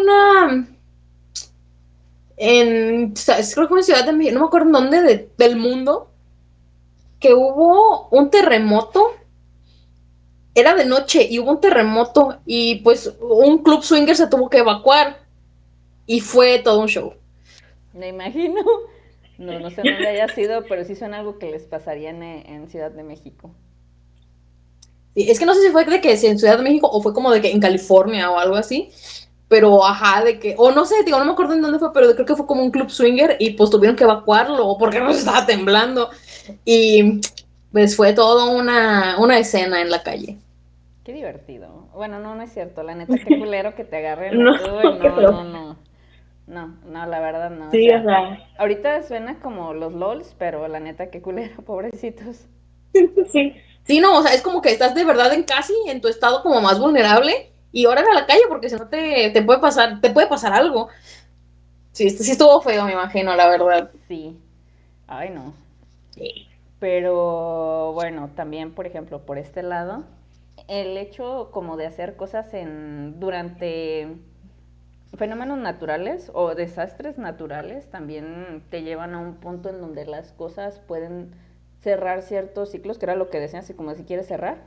creo que en Ciudad de México, no me acuerdo en dónde del mundo, que hubo un terremoto, era de noche y hubo un terremoto y pues un club swinger se tuvo que evacuar y fue todo un show. Me imagino. No, no sé en dónde haya sido, pero sí suena algo que les pasaría en Ciudad de México. Sí, es que no sé si fue de que si en Ciudad de México o fue como de que en California o algo así, pero ajá, de que, o no sé, digo, no me acuerdo en dónde fue, pero creo que fue como un club swinger y pues tuvieron que evacuarlo porque no estaba temblando y pues fue toda una escena en la calle. Qué divertido. Bueno, no, no es cierto. La neta, qué culero que te agarren. No, Uy, qué no, feo. no, no. No, no, la verdad no. O Sí, o sea, sea, ahorita suena como los LOLs, pero la neta, qué culero, pobrecitos. sí. Sí, no, o sea, es como que estás de verdad en casi en tu estado como más vulnerable y ahora a la calle porque si no te puede pasar algo. Sí, sí estuvo feo, me imagino, la verdad. Sí, ay no. Sí. Pero bueno, también, por ejemplo, por este lado, el hecho como de hacer cosas durante fenómenos naturales o desastres naturales también te llevan a un punto en donde las cosas pueden cerrar ciertos ciclos, que era lo que decían, así como si quieres cerrar.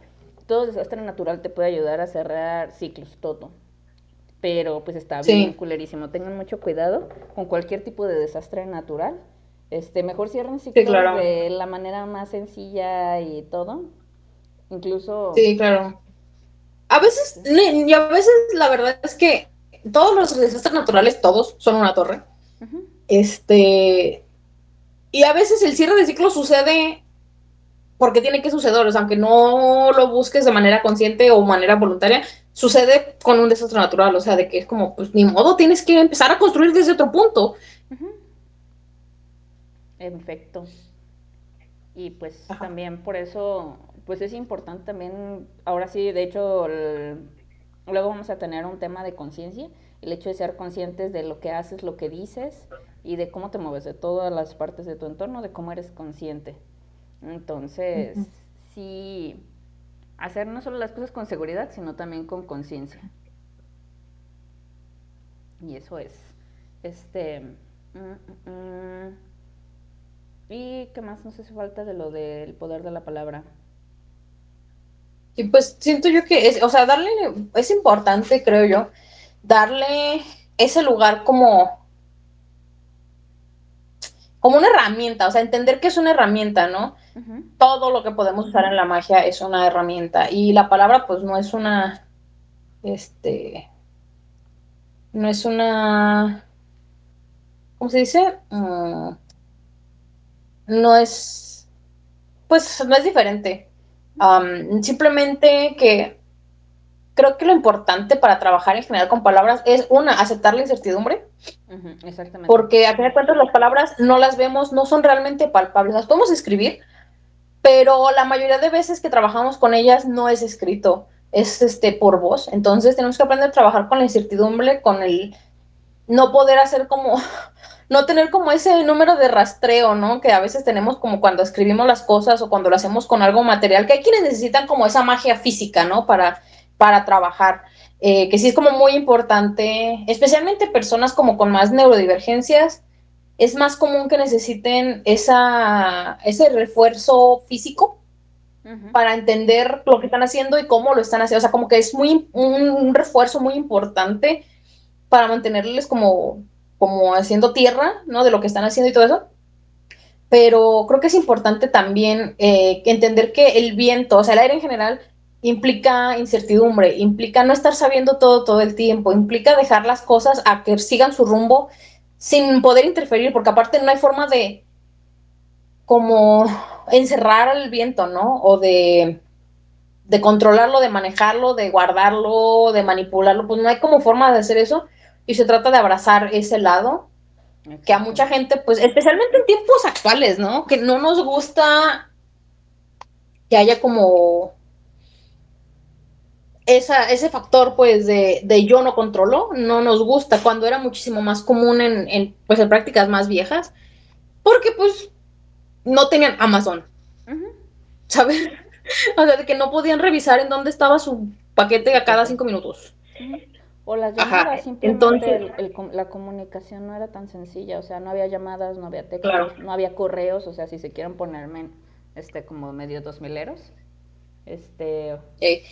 Todo desastre natural te puede ayudar a cerrar ciclos, todo. Pero pues está bien Sí, culerísimo. Tengan mucho cuidado con cualquier tipo de desastre natural. Mejor cierren sí, ciclos claro. de la manera más sencilla y todo. Incluso, Sí, claro. A veces, este, y a veces la verdad es que todos los desastres naturales, todos son una torre. ujú, Este, y a veces el cierre de ciclo sucede porque tiene que suceder, o sea, aunque no lo busques de manera consciente o manera voluntaria, sucede con un desastre natural, o sea, de que es como, pues ni modo, tienes que empezar a construir desde otro punto. ujú, en efecto. Y pues Ajá. también por eso, pues es importante también, ahora sí, de hecho, luego vamos a tener un tema de conciencia, el hecho de ser conscientes de lo que haces, lo que dices y de cómo te mueves, de todas las partes de tu entorno, de cómo eres consciente. Entonces, Ujú. sí, hacer no solo las cosas con seguridad, sino también con conciencia. Y eso es. Este. ¿Y qué más nos hace falta de lo del poder de la palabra? Y pues siento yo que es, o sea, darle, es importante, creo yo, darle ese lugar como una herramienta, o sea, entender que es una herramienta, ¿no? Ujú. Todo lo que podemos usar en la magia es una herramienta y la palabra pues no es una, este, no es una, ¿cómo se dice? No es, pues no es diferente. Simplemente que creo que lo importante para trabajar en general con palabras es una, aceptar la incertidumbre, Ujú, exactamente. porque a fin de cuentas las palabras no las vemos, no son realmente palpables, las podemos escribir, pero la mayoría de veces que trabajamos con ellas no es escrito, es por voz. Entonces tenemos que aprender a trabajar con la incertidumbre, con el no poder hacer como, no tener como ese número de rastreo, ¿no? Que a veces tenemos como cuando escribimos las cosas o cuando lo hacemos con algo material, que hay quienes necesitan como esa magia física, ¿no? Para trabajar. Que sí es como muy importante, especialmente personas como con más neurodivergencias, es más común que necesiten ese refuerzo físico Ujú, para entender lo que están haciendo y cómo lo están haciendo. O sea, como que es un refuerzo muy importante para mantenerles como haciendo tierra, ¿no? De lo que están haciendo y todo eso. Pero creo que es importante también entender que el viento, o sea, el aire en general, implica incertidumbre, implica no estar sabiendo todo el tiempo, implica dejar las cosas a que sigan su rumbo sin poder interferir, porque aparte no hay forma de como encerrar al viento, ¿no? O de controlarlo, de manejarlo, de guardarlo, de manipularlo, pues no hay como forma de hacer eso y se trata de abrazar ese lado que a exacto. mucha gente, pues especialmente en tiempos actuales, ¿no? Que no nos gusta que haya como ese factor, pues, de yo no controlo, no nos gusta cuando era muchísimo más común pues, en prácticas más viejas, porque pues no tenían Amazon, Ujú, ¿sabes? O sea, de que no podían revisar en dónde estaba su paquete su a cada cosa. 5 minutos. Ujú. O las Ajá, llamadas, simplemente entonces, la comunicación no era tan sencilla, o sea, no había llamadas, no había claro. textos, no había correos, o sea, si se quieren ponerme como medio dos mileros, este, Eh,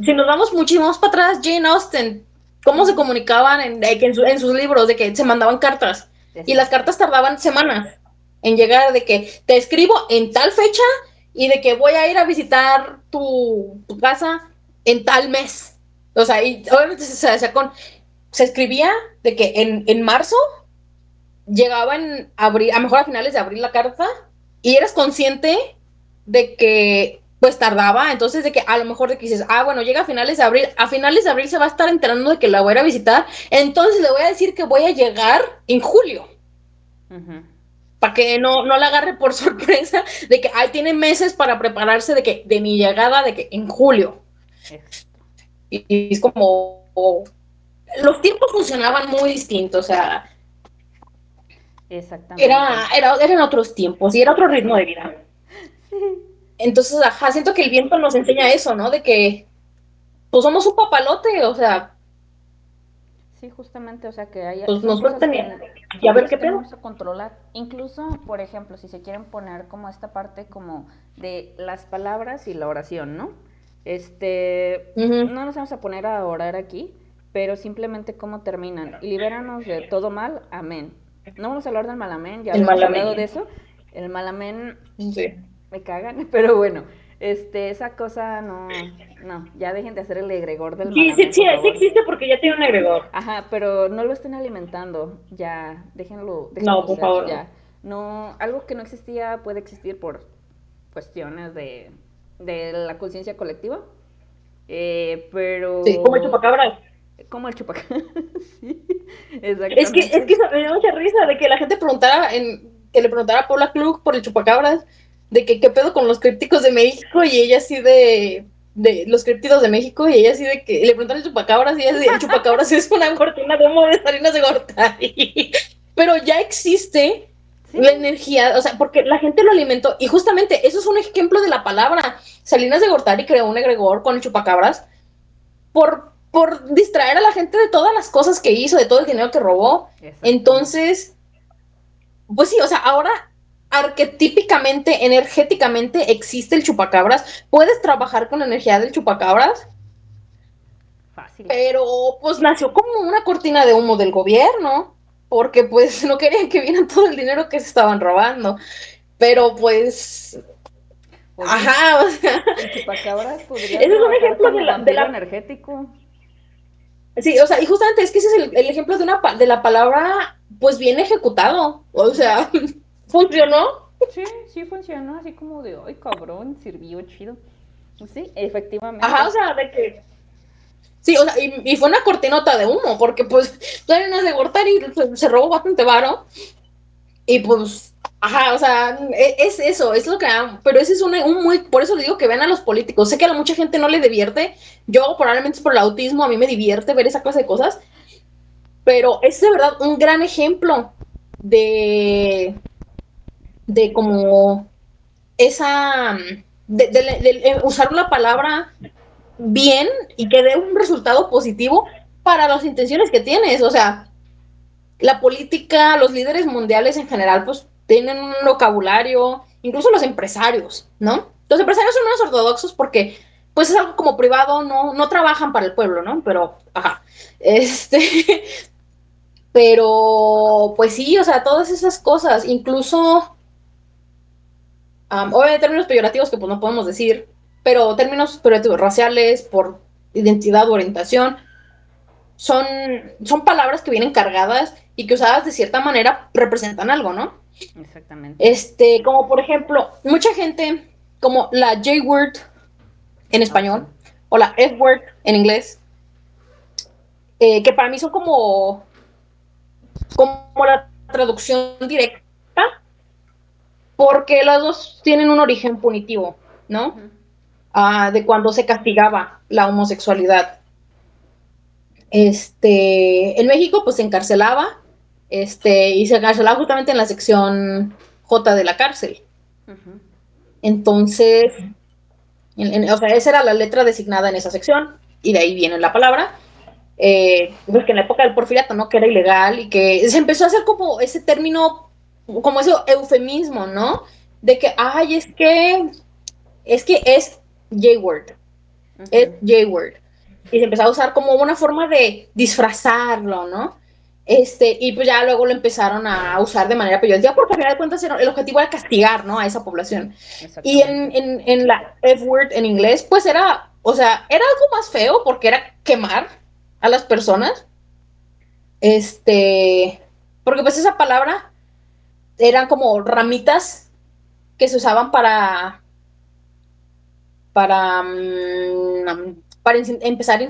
si nos vamos muchísimo más para atrás, Jane Austen, cómo se ujú, comunicaban en sus libros, de que se mandaban cartas. Y las exacto. cartas tardaban semanas en llegar, de que te escribo en tal fecha y de que voy a ir a visitar tu casa en tal mes. O sea, y obviamente se escribía de que en marzo llegaba en abril, a lo mejor a finales de abril la carta, y eras consciente de que pues tardaba, entonces de que a lo mejor de que dices, bueno, llega a finales de abril se va a estar enterando de que la voy a ir a visitar, entonces le voy a decir que voy a llegar en julio, Ujú, para que no la agarre por sorpresa, de que tiene meses para prepararse de mi llegada, de que en julio, exacto. y es como, los tiempos funcionaban muy distintos, o sea, Exactamente. Eran otros tiempos y era otro ritmo de vida. Entonces, ajá, siento que el viento nos enseña eso, ¿no? De que, pues somos un papalote, o sea, Sí, justamente, o sea que hay, pues son nos cosas sueltan que y a son ver cosas qué que no pedo. vamos a controlar. Incluso, por ejemplo, si se quieren poner como esta parte como de las palabras y la oración, ¿no? Ujú. No nos vamos a poner a orar aquí, pero simplemente cómo terminan. Y libéranos de todo mal, amén. No vamos a hablar del mal amén, ya El habíamos hablado de malamén. eso. El mal amén Sí. me cagan, pero bueno, esa cosa no, no, ya dejen de hacer el egregor del Sí, sí, malamén, sí, por sí favor. existe porque ya tiene un agregor. Ajá, pero no lo estén alimentando, ya, No, déjenlo por ser, favor, no. ya. No, algo que no existía puede existir por cuestiones de la conciencia colectiva, Sí, como el pero chupacabras. como el chupacabras, sí, Es exactamente. que me dio mucha risa de que la gente preguntara, que le preguntara a Paula Klug por el chupacabras, de que qué pedo con los crípticos de México y ella así de los crípticos de México y ella así de que le preguntaron el chupacabras y ella así, el chupacabras es una cortina de humo de Salinas de Gortari. Pero ya existe Sí, la energía, o sea, porque la gente lo alimentó y justamente eso es un ejemplo de la palabra. Salinas de Gortari creó un egregor con el chupacabras por distraer a la gente de todas las cosas que hizo, de todo el dinero que robó. exactamente. Entonces, pues sí, o sea, ahora arquetípicamente, energéticamente existe el chupacabras. Puedes trabajar con la energía del chupacabras, Fácil. pero pues nació como una cortina de humo del gobierno, porque pues no querían que vieran todo el dinero que se estaban robando. Pero pues, Oye, ajá, o sea, el chupacabras ese podría es un trabajar ejemplo como de vampiro la energético. sí, o sea, y justamente es que ese es el ejemplo de la palabra, pues bien ejecutado. O sea, funcionó. Sí, sí funcionó, así como de, ay, cabrón, sirvió chido. Sí, efectivamente. Ajá, o sea, de que. Sí, o sea, y fue una cortinota de humo, porque pues todavía no es de cortar y se robó bastante varo. Y pues, ajá, o sea, es eso, es lo que hago. Pero ese es un muy. Por eso le digo que vean a los políticos. Sé que a mucha gente no le divierte. Yo, probablemente es por el autismo, a mí me divierte ver esa clase de cosas. Pero es de verdad un gran ejemplo de, de como esa, de usar una palabra bien y que dé un resultado positivo para las intenciones que tienes. O sea, la política, los líderes mundiales en general, pues tienen un vocabulario, incluso los empresarios, ¿no? Los empresarios son menos ortodoxos porque pues es algo como privado, no trabajan para el pueblo, ¿no? Pero, ajá, este, pero pues sí, o sea, todas esas cosas, incluso obviamente términos peyorativos que pues no podemos decir, pero términos peyorativos raciales, por identidad o orientación, son, son palabras que vienen cargadas y que usadas de cierta manera representan algo, ¿no? Exactamente. Como por ejemplo, mucha gente, como la J-word en Ah, sí. español, o la F-word en inglés, que para mí son como la traducción directa, porque las dos tienen un origen punitivo, ¿no? Ujú. De cuando se castigaba la homosexualidad. En México, pues se encarcelaba, y se encarcelaba justamente en la sección J de la cárcel. Ujú. Entonces, o sea, esa era la letra designada en esa sección, y de ahí viene la palabra. Pues que en la época del porfiriato, ¿no? Que era ilegal y que se empezó a hacer como ese término, como ese eufemismo, ¿no? De que, ay, es que es J-word, es Ujú. J-word. Y se empezó a usar como una forma de disfrazarlo, ¿no? Y pues ya luego lo empezaron a usar de manera peyorativa, porque al final de cuentas el objetivo era castigar, ¿no? A esa población. Y Exactamente. en la F-word en inglés, pues era, o sea, era algo más feo porque era quemar a las personas. Porque pues esa palabra eran como ramitas que se usaban para empezar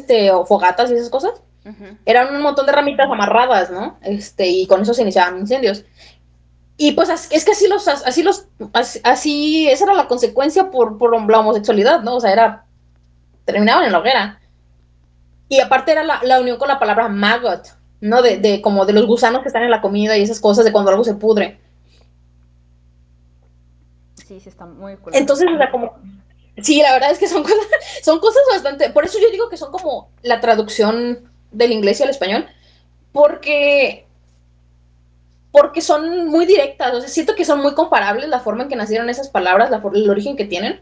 fogatas y esas cosas. Ujú. Eran un montón de ramitas amarradas, ¿no? Y con eso se iniciaban incendios. Y pues es que así, esa era la consecuencia por la homosexualidad, ¿no? O sea, terminaban en la hoguera. Y aparte era la unión con la palabra maggot. ¿no? De como de los gusanos que están en la comida y esas cosas, de cuando algo se pudre. Sí, sí, está muy culero. Entonces, o sea, como, sí, la verdad es que son cosas bastante, por eso yo digo que son como la traducción del inglés y al español, porque, porque son muy directas, o sea, siento que son muy comparables la forma en que nacieron esas palabras, el origen que tienen.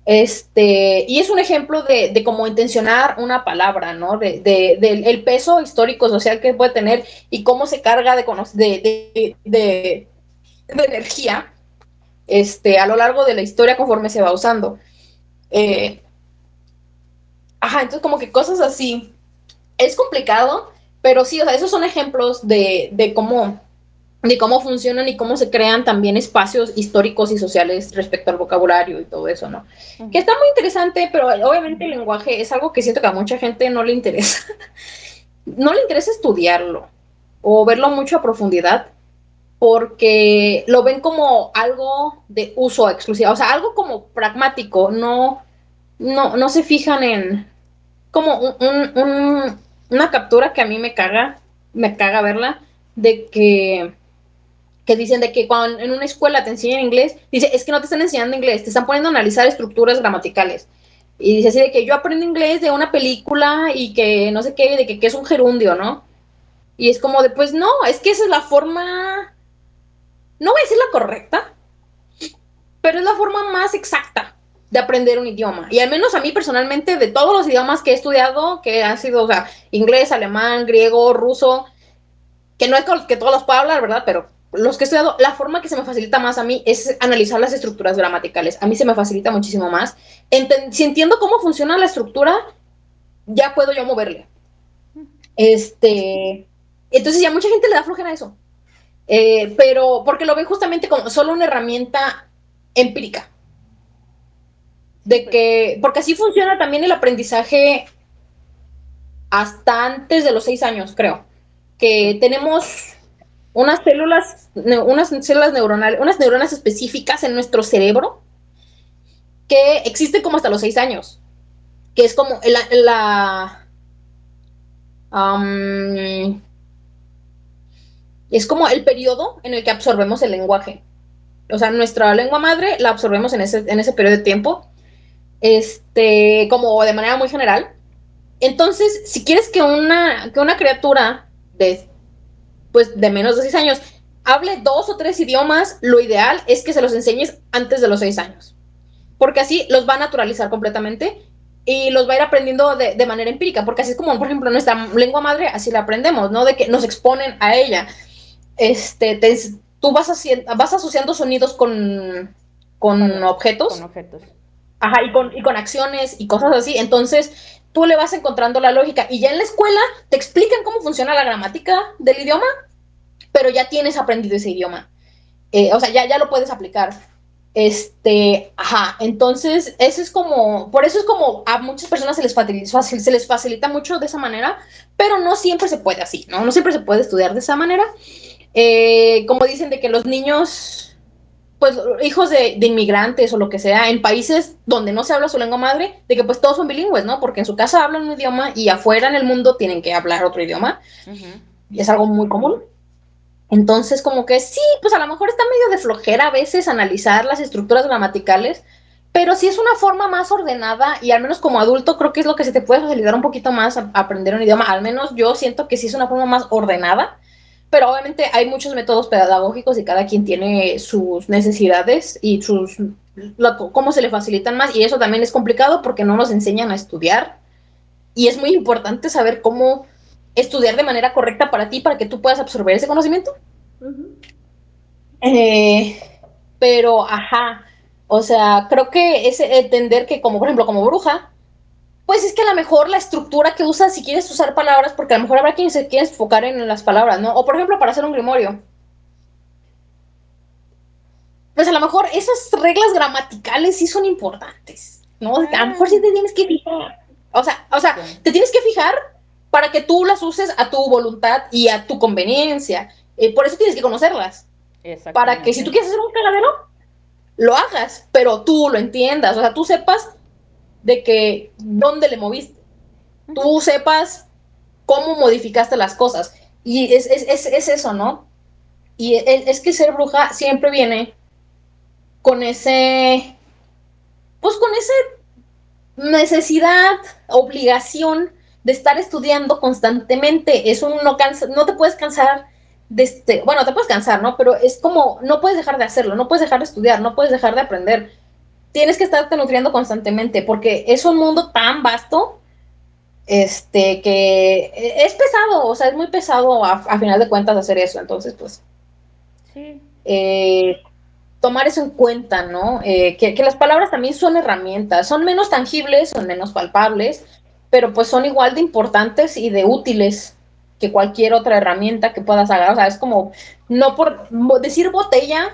Y es un ejemplo de cómo intencionar una palabra, ¿no? El peso histórico social que puede tener y cómo se carga de energía a lo largo de la historia conforme se va usando. Eh, entonces como que cosas así. Es complicado, pero sí, o sea, esos son ejemplos de cómo funcionan y cómo se crean también espacios históricos y sociales respecto al vocabulario y todo eso, ¿no? Que está muy interesante, pero obviamente el lenguaje es algo que siento que a mucha gente no le interesa. No le interesa estudiarlo o verlo mucho a profundidad porque lo ven como algo de uso exclusivo, o sea, algo como pragmático, no se fijan en como una captura que a mí me caga verla, de que dicen de que cuando en una escuela te enseñan inglés, dice, es que no te están enseñando inglés, te están poniendo a analizar estructuras gramaticales. Y dice así de que yo aprendo inglés de una película y que no sé qué, de que es un gerundio, ¿no? Y es como de, pues no, es que esa es la forma, no voy a decir la correcta, pero es la forma más exacta de aprender un idioma. Y al menos a mí personalmente, de todos los idiomas que he estudiado, que han sido, o sea, inglés, alemán, griego, ruso, que no es que todos los puedo hablar, ¿verdad? Pero los que he estudiado, la forma que se me facilita más a mí es analizar las estructuras gramaticales. A mí se me facilita muchísimo más. Si entiendo cómo funciona la estructura, ya puedo yo moverle. Entonces ya mucha gente le da flojera a eso. Pero porque lo ven justamente como solo una herramienta empírica. Sí, De pues. que, porque así funciona también el aprendizaje hasta antes de los 6 años, creo. Que tenemos unas células neuronales, unas neuronas específicas en nuestro cerebro que existen como hasta los 6 años, que es como um, es como el periodo en el que absorbemos el lenguaje. O sea, nuestra lengua madre la absorbemos en ese periodo de tiempo, como de manera muy general. Entonces, si quieres que una criatura de menos de 6 años hable 2 o 3 idiomas, lo ideal es que se los enseñes antes de los 6 años. Porque así los va a naturalizar completamente y los va a ir aprendiendo de manera empírica. Porque así es como, por ejemplo, nuestra lengua madre, así la aprendemos, ¿no? De que nos exponen a ella. Tú vas asociando sonidos con Palabras, con objetos. objetos. Ajá, y con acciones y cosas así. Entonces, tú le vas encontrando la lógica. Y ya en la escuela te explican cómo funciona la gramática del idioma, pero ya tienes aprendido ese idioma. O sea, ya lo puedes aplicar. Entonces, eso es como, por eso es como a muchas personas se les facilita mucho de esa manera, pero no siempre se puede así, ¿no? No siempre se puede estudiar de esa manera. Como dicen de que los niños pues hijos de inmigrantes o lo que sea, en países donde no se habla su lengua madre, de que pues todos son bilingües, ¿no? Porque en su casa hablan un idioma y afuera en el mundo tienen que hablar otro idioma. Ujú. Y es algo muy común. Entonces, como que sí, pues a lo mejor está medio de flojera a veces analizar las estructuras gramaticales, pero sí es una forma más ordenada y al menos como adulto creo que es lo que se te puede facilitar un poquito más a aprender un idioma. Al menos yo siento que sí es una forma más ordenada, pero obviamente hay muchos métodos pedagógicos y cada quien tiene sus necesidades y cómo se le facilitan más y eso también es complicado porque no nos enseñan a estudiar y es muy importante saber cómo estudiar de manera correcta para ti para que tú puedas absorber ese conocimiento. Ujú. Eh, pero, o sea, creo que es entender que como, por ejemplo, como bruja, pues es que a lo mejor la estructura que usas, si quieres usar palabras, porque a lo mejor habrá quien se quiere enfocar en las palabras, ¿no? O por ejemplo, para hacer un grimorio, pues a lo mejor esas reglas gramaticales sí son importantes, ¿no? A lo mejor sí te tienes que fijar. O sea, Sí, te tienes que fijar para que tú las uses a tu voluntad y a tu conveniencia. Por eso tienes que conocerlas. Para que si tú exactamente. quieres hacer un cagadero, lo hagas, pero tú lo entiendas. O sea, tú sepas de que dónde le moviste. Ujú. Tú sepas cómo modificaste las cosas. Y es eso, ¿no? Y es que ser bruja siempre viene con ese, pues con esa necesidad, obligación de estar estudiando constantemente. Eso no cansa, no te puedes cansar de bueno, te puedes cansar, ¿no? Pero es como, no puedes dejar de hacerlo, no puedes dejar de estudiar, no puedes dejar de aprender. Tienes que estarte nutriendo constantemente porque es un mundo tan vasto que es pesado, o sea, es muy pesado a final de cuentas hacer eso. Entonces, pues, Sí, eh, tomar eso en cuenta, ¿no? Que las palabras también son herramientas, son menos tangibles, son menos palpables, pero pues son igual de importantes y de útiles que cualquier otra herramienta que puedas agarrar. O sea, es como, no por decir botella,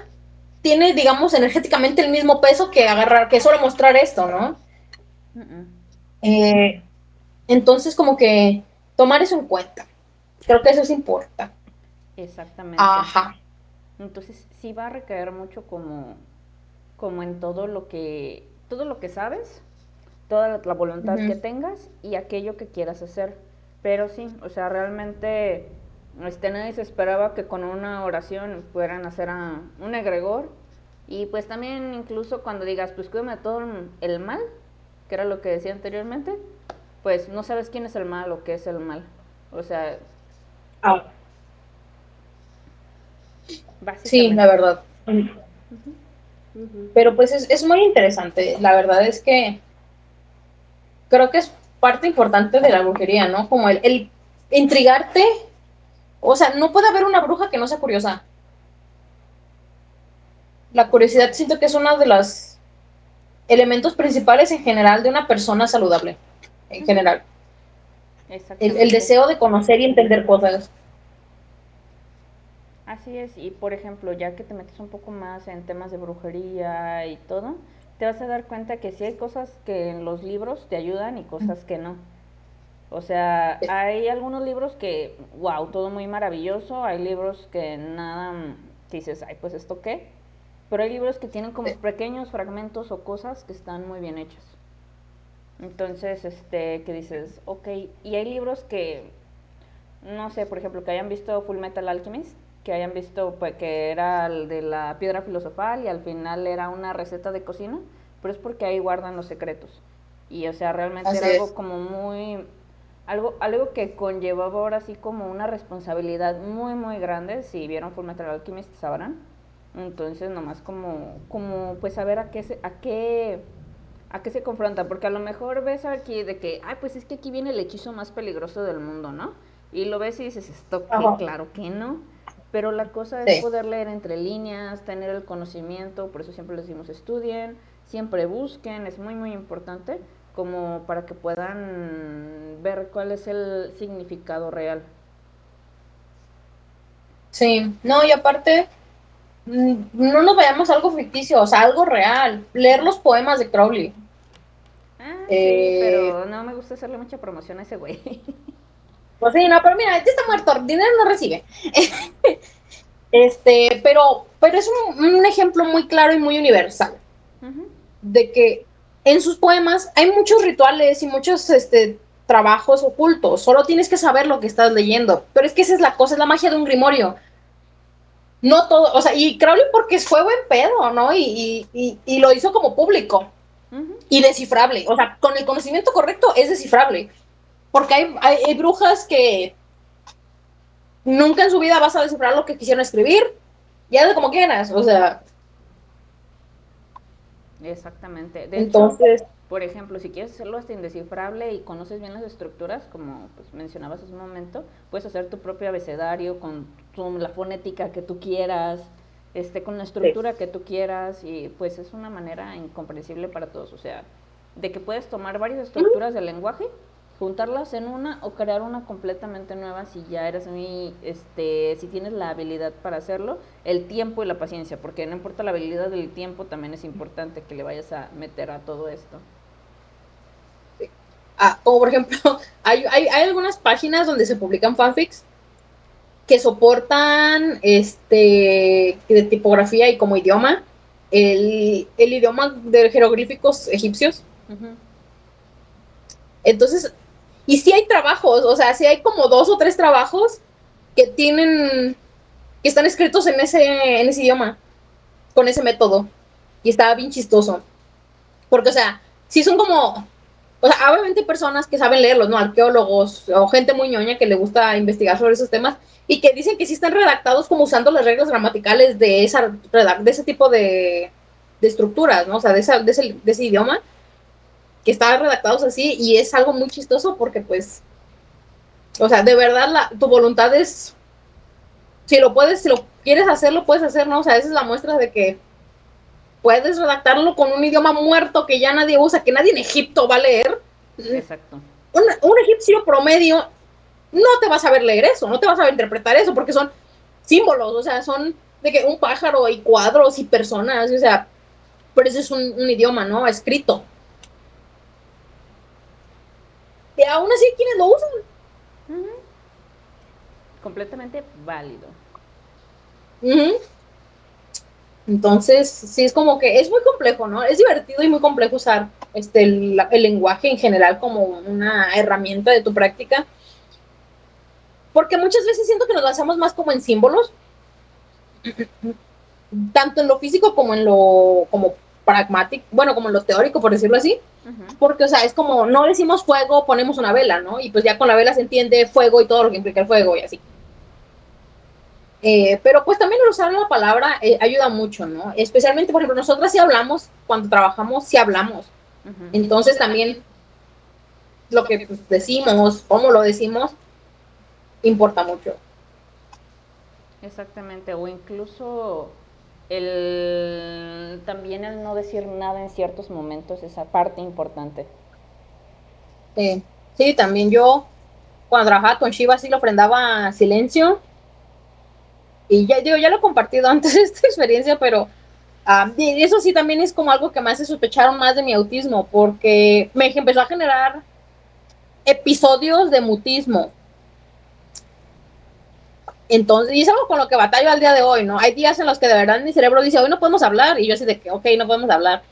tiene, digamos, energéticamente el mismo peso que agarrar, que solo mostrar esto, ¿no? mm, mm, Eh, entonces, como que tomar eso en cuenta. Creo que eso es importante. exactamente. Ajá. Entonces sí va a recaer mucho como en todo lo que sabes, toda la Uh voluntad que -huh. tengas y aquello que quieras hacer. Pero sí, o sea, realmente nadie se esperaba que con una oración pudieran hacer un egregor. Y pues también incluso cuando digas, pues cuídame de todo el mal, que era lo que decía anteriormente, pues no sabes quién es el mal o qué es el mal. O sea, Ah, sí, la básicamente. verdad. Pero pues es muy interesante. La verdad es que creo que es parte importante de la brujería, ¿no? Como el intrigarte. O sea, no puede haber una bruja que no sea curiosa. La curiosidad siento que es uno de los elementos principales en general de una persona saludable. En Ujú, general. El exactamente. deseo de conocer y entender cosas. Así es, y por ejemplo, ya que te metes un poco más en temas de brujería y todo, te vas a dar cuenta que sí hay cosas que en los libros te ayudan y cosas que no. O sea, hay algunos libros que, wow, todo muy maravilloso, hay libros que nada, dices, ay, pues esto qué, pero hay libros que tienen como pequeños fragmentos o cosas que están muy bien hechos. Entonces, que dices, ok, y hay libros que no sé, por ejemplo, que hayan visto Full Metal Alchemist, que hayan visto pues, que era el de la piedra filosofal y al final era una receta de cocina, pero es porque ahí guardan los secretos. Y o sea, realmente Así era algo es. como muy algo que conllevaba ahora sí como una responsabilidad muy muy grande, si vieron Full Metal Alchemist sabrán. Entonces, nomás como pues saber a qué se confronta, porque a lo mejor ves aquí de que, ay, pues es que aquí viene el hechizo más peligroso del mundo, ¿no? Y lo ves y dices, ¿esto qué? Ajá. Claro que no. Pero la cosa es Sí. poder leer entre líneas, tener el conocimiento, por eso siempre les decimos estudien, siempre busquen, es muy muy importante como para que puedan ver cuál es el significado real. Sí. No, y aparte, no nos vayamos a algo ficticio, o sea, algo real. Leer los poemas de Crowley. Ah, sí, Eh, pero no me gusta hacerle mucha promoción a ese güey. pues sí, no, pero mira, ya está muerto, dinero no recibe. Pero es un ejemplo muy claro y muy universal Ujú. de que en sus poemas hay muchos rituales y muchos trabajos ocultos. Solo tienes que saber lo que estás leyendo. Pero es que esa es la cosa, es la magia de un grimorio. No todo, o sea, y Crowley porque fue buen pedo, ¿no? Y lo hizo como público Ujú. y descifrable. O sea, con el conocimiento correcto es descifrable. Porque hay brujas que nunca en su vida vas a descifrar lo que quisieron escribir. Ya de como quieras, o sea, Exactamente. De hecho, entonces, por ejemplo, si quieres hacerlo hasta indescifrable y conoces bien las estructuras, como pues, mencionabas hace un momento, puedes hacer tu propio abecedario con la fonética que tú quieras, con la sí. estructura que tú quieras y pues es una manera incomprensible para todos. O sea, de que puedes tomar varias estructuras del lenguaje, juntarlas en una o crear una completamente nueva si ya eres muy, si tienes la habilidad para hacerlo, el tiempo y la paciencia, porque no importa la habilidad del tiempo, también es importante que le vayas a meter a todo esto. Como por ejemplo, hay algunas páginas donde se publican fanfics que soportan de tipografía y como idioma el idioma de jeroglíficos egipcios. Ujú. Entonces, y sí hay trabajos, o sea, sí hay como 2 o 3 trabajos que tienen, que están escritos en ese idioma, con ese método. Y estaba bien chistoso. Porque, o sea, sí son como, o sea, obviamente personas que saben leerlos, ¿no? Arqueólogos o gente muy ñoña que le gusta investigar sobre esos temas y que dicen que sí están redactados como usando las reglas gramaticales de ese tipo de estructuras, ¿no? O sea, de ese idioma, que están redactados así y es algo muy chistoso porque, pues, o sea, de verdad tu voluntad es, si lo quieres hacer, lo puedes hacer, ¿no? O sea, esa es la muestra de que puedes redactarlo con un idioma muerto que ya nadie usa, que nadie en Egipto va a leer. Exacto. Un egipcio promedio no te va a saber leer eso, no te va a saber interpretar eso, porque son símbolos, o sea, son de que un pájaro y cuadros y personas, o sea, pero eso es un idioma, ¿no? Escrito. Y aún así, ¿quiénes lo usan? Uh-huh. Completamente válido. Uh-huh. Entonces, sí, es como que es muy complejo, ¿no? Es divertido y muy complejo usar el lenguaje en general como una herramienta de tu práctica, porque muchas veces siento que nos basamos más como en símbolos, tanto en lo físico como en lo como pragmático, bueno, como en lo teórico, por decirlo así, Uh-huh. porque, o sea, es como, no decimos fuego, ponemos una vela, ¿no? Y pues ya con la vela se entiende fuego y todo lo que implica el fuego y así. Pero pues también el usar la palabra ayuda mucho, ¿no? Especialmente, por ejemplo, nosotras sí hablamos, cuando trabajamos, sí hablamos. Uh-huh. Entonces también lo que pues, decimos, cómo lo decimos, importa mucho. Exactamente, o incluso el también el no decir nada en ciertos momentos, esa parte importante. Sí, también yo, cuando trabajaba con Shiva, sí lo ofrendaba silencio. Y ya, digo, ya lo he compartido antes de esta experiencia, pero y eso sí también es como algo que me hace sospechar más de mi autismo, porque me empezó a generar episodios de mutismo. Entonces, y es algo con lo que batallo al día de hoy, ¿no? Hay días en los que de verdad mi cerebro dice, hoy no podemos hablar, y yo así de que, ok, no podemos hablar.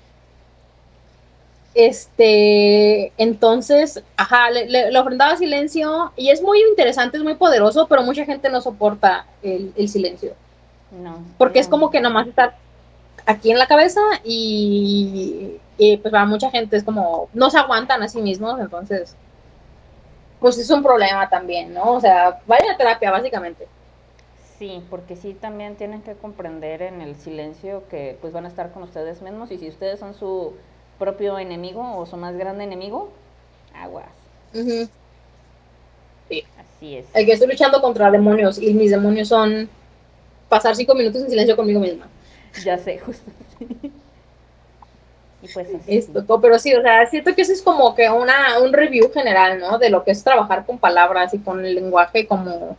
Entonces, ajá, le ofrendaba silencio, y es muy interesante, es muy poderoso, pero mucha gente no soporta el silencio, No, porque es no. como que nomás estar aquí en la cabeza y pues para mucha gente es como, no se aguantan a sí mismos, entonces, pues es un problema también, ¿no? O sea, vaya a terapia, básicamente. Sí, porque sí también tienen que comprender en el silencio que pues van a estar con ustedes mismos y si ustedes son su propio enemigo o su más grande enemigo, aguas. Uh-huh. Sí. Así es. El que estoy luchando contra demonios y mis demonios son pasar 5 minutos en silencio conmigo misma. Ya sé, justo. Y pues así. Pero sí, o sea, siento que eso es como que un review general, ¿no? De lo que es trabajar con palabras y con el lenguaje como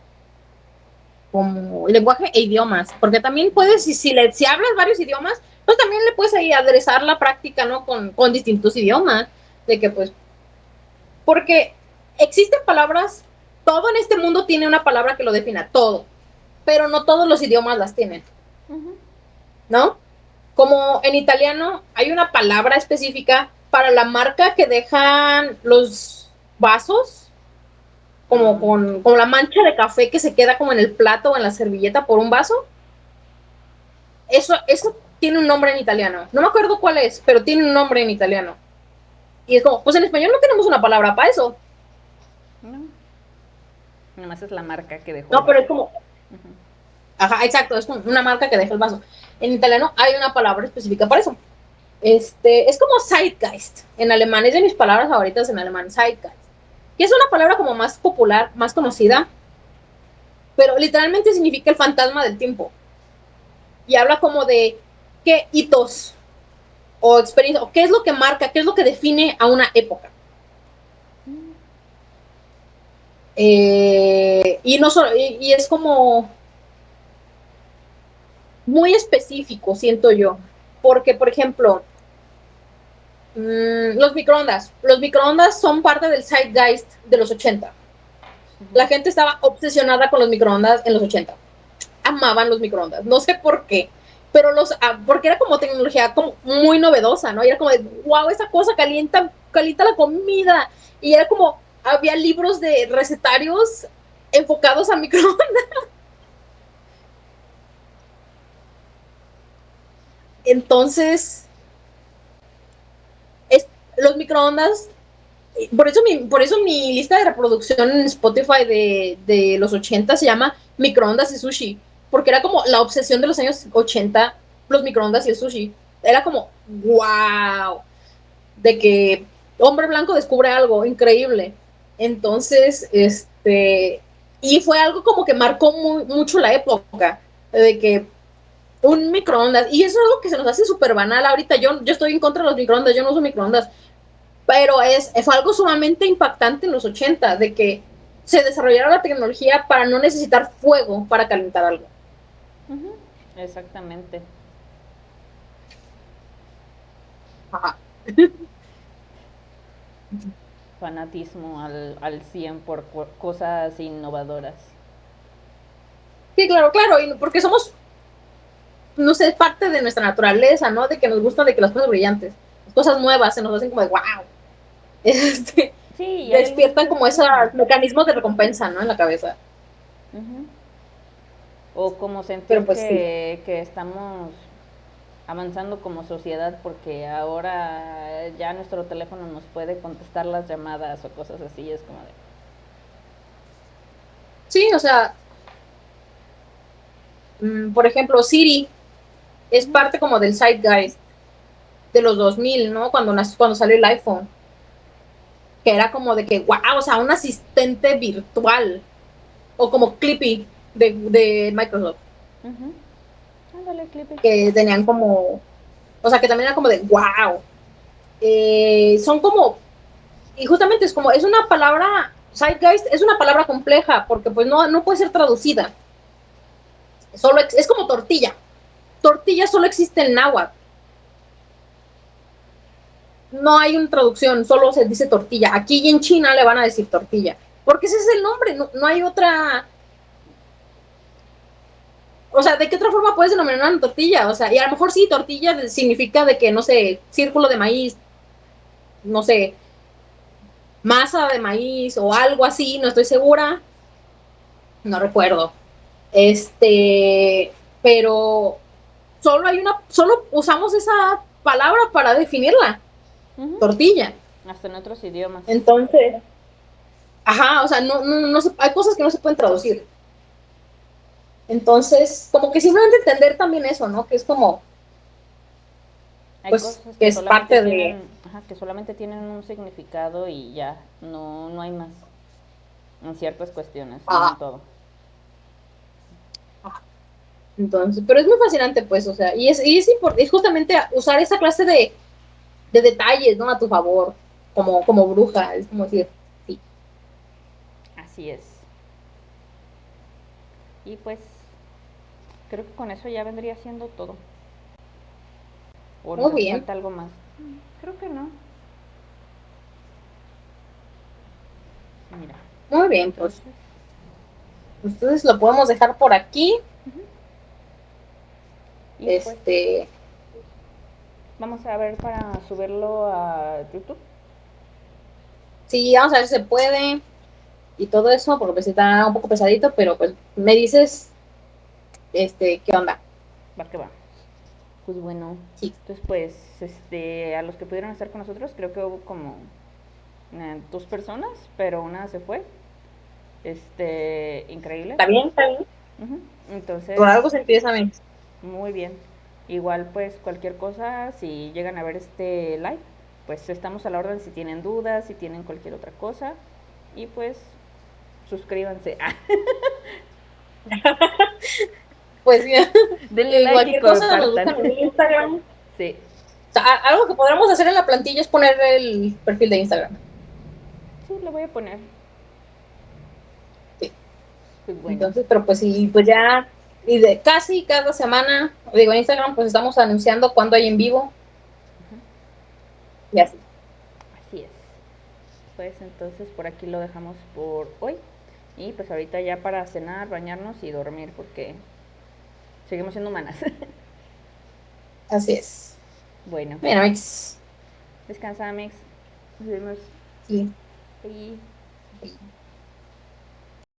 lenguaje e idiomas, porque también puedes, si hablas varios idiomas, pues también le puedes ahí aderezar la práctica, ¿no? Con distintos idiomas, de que pues, porque existen palabras, todo en este mundo tiene una palabra que lo defina, todo, pero no todos los idiomas las tienen, Uh-huh. ¿no? Como en italiano hay una palabra específica para la marca que dejan los vasos, como la mancha de café que se queda como en el plato o en la servilleta por un vaso. Eso tiene un nombre en italiano. No me acuerdo cuál es, pero tiene un nombre en italiano. Y es como, pues en español no tenemos una palabra para eso. No. Nomás es la marca que dejó el No, pero vaso. es como, Uh-huh. ajá, exacto, es como una marca que deja el vaso. En italiano hay una palabra específica para eso. Es como Zeitgeist en alemán, es de mis palabras favoritas en alemán, Zeitgeist. Que es una palabra como más popular, más conocida, pero literalmente significa el fantasma del tiempo. Y habla como de qué hitos o experiencia, o qué es lo que marca, qué es lo que define a una época. Y no solo, y es como muy específico, siento yo. Porque, por ejemplo, los microondas son parte del zeitgeist de los 80. La gente estaba obsesionada con los microondas en los 80. Amaban los microondas, no sé por qué, pero porque era como tecnología como muy novedosa, ¿no? Y era como de, wow, esa cosa calienta la comida. Y era como, había libros de recetarios enfocados a microondas. Entonces, los microondas, por eso mi lista de reproducción en Spotify de los 80 se llama microondas y sushi, porque era como la obsesión de los años 80, los microondas y el sushi. Era como, wow, de que hombre blanco descubre algo increíble. Entonces, y fue algo como que marcó mucho la época, de que un microondas, y eso es algo que se nos hace súper banal ahorita. Yo estoy en contra de los microondas, yo no uso microondas, pero fue algo sumamente impactante en los 80, de que se desarrollara la tecnología para no necesitar fuego para calentar algo. Ujú, exactamente. Ajá. Fanatismo al 100 por cosas innovadoras. Sí, claro, claro, y porque somos, no sé, parte de nuestra naturaleza, ¿no? De que nos gusta de que las cosas brillantes, las cosas nuevas se nos hacen como de wow. Sí, y hay algunas Despiertan que como esos sí. mecanismos de recompensa, ¿no? En la cabeza. Ujú. O como Pero sentir pues sí. que estamos avanzando como sociedad porque ahora ya nuestro teléfono nos puede contestar las llamadas o cosas así, es como de... Sí, o sea, por ejemplo, Siri es Ujú. parte como del zeitgeist de los 2000, ¿no? Cuando salió el iPhone, que era como de que, wow, o sea, un asistente virtual, o como Clippy de Microsoft, Ujú. Ándale, Clippy. que tenían como, o sea, que también era como de, wow. Son como, y justamente es como, es una palabra, zeitgeist es una palabra compleja, porque pues no puede ser traducida. Solo es como tortilla. Tortilla solo existe en náhuatl. No hay una traducción, solo se dice tortilla. Aquí y en China le van a decir tortilla. Porque ese es el nombre, no hay otra. O sea, ¿de qué otra forma puedes denominar una tortilla? O sea, y a lo mejor sí, tortilla significa de que, no sé, círculo de maíz, no sé, masa de maíz o algo así, no estoy segura, no recuerdo. Pero solo usamos esa palabra para definirla, Ujú. tortilla. Hasta en otros idiomas. Entonces, ajá, o sea, hay cosas que no se pueden traducir. Entonces, como que simplemente entender también eso, ¿no? Que es como, Hay pues, cosas que que es solamente parte de. tienen, ajá, que solamente tienen un significado y ya, no hay más. En ciertas cuestiones, no en Ah, todo. entonces, pero es muy fascinante, pues, o sea, es justamente usar esa clase de detalles, ¿no? A tu favor, como bruja, es como decir, sí. Así es. Y pues creo que con eso ya vendría siendo todo. ¿O nos Muy hace bien, falta algo más? Creo que no. Mira, muy bien, pues, entonces, entonces lo podemos dejar por aquí. y pues Este, vamos a ver para subirlo a YouTube. sí, vamos a ver si se puede y todo eso, porque pues está un poco pesadito, pero pues me dices, qué onda. Va que va. Pues bueno, Sí, entonces pues a los que pudieron estar con nosotros, creo que hubo como dos personas, pero una se fue. Increíble. está bien, está bien. Ujú. Por Entonces, algo se empieza a mí. muy bien. Igual pues cualquier cosa, si llegan a ver este live, pues estamos a la orden si tienen dudas, si tienen cualquier otra cosa. Y pues suscríbanse. Pues bien, Denle like y cualquier cosa nos compartan. buscan en Instagram. O Sí, sea, algo que podríamos hacer en la plantilla es poner el perfil de Instagram. sí, lo voy a poner. Sí. Pues bueno, Entonces, pero pues sí, pues ya, y de casi cada semana, digo, en Instagram, pues estamos anunciando cuándo hay en vivo y así. así es. Pues entonces por aquí lo dejamos por hoy. Y pues ahorita ya para cenar, bañarnos y dormir porque seguimos siendo humanas. Así es. Bueno, Bueno, Mix, descansa, Mix. Nos vemos. sí. Bye. Sí.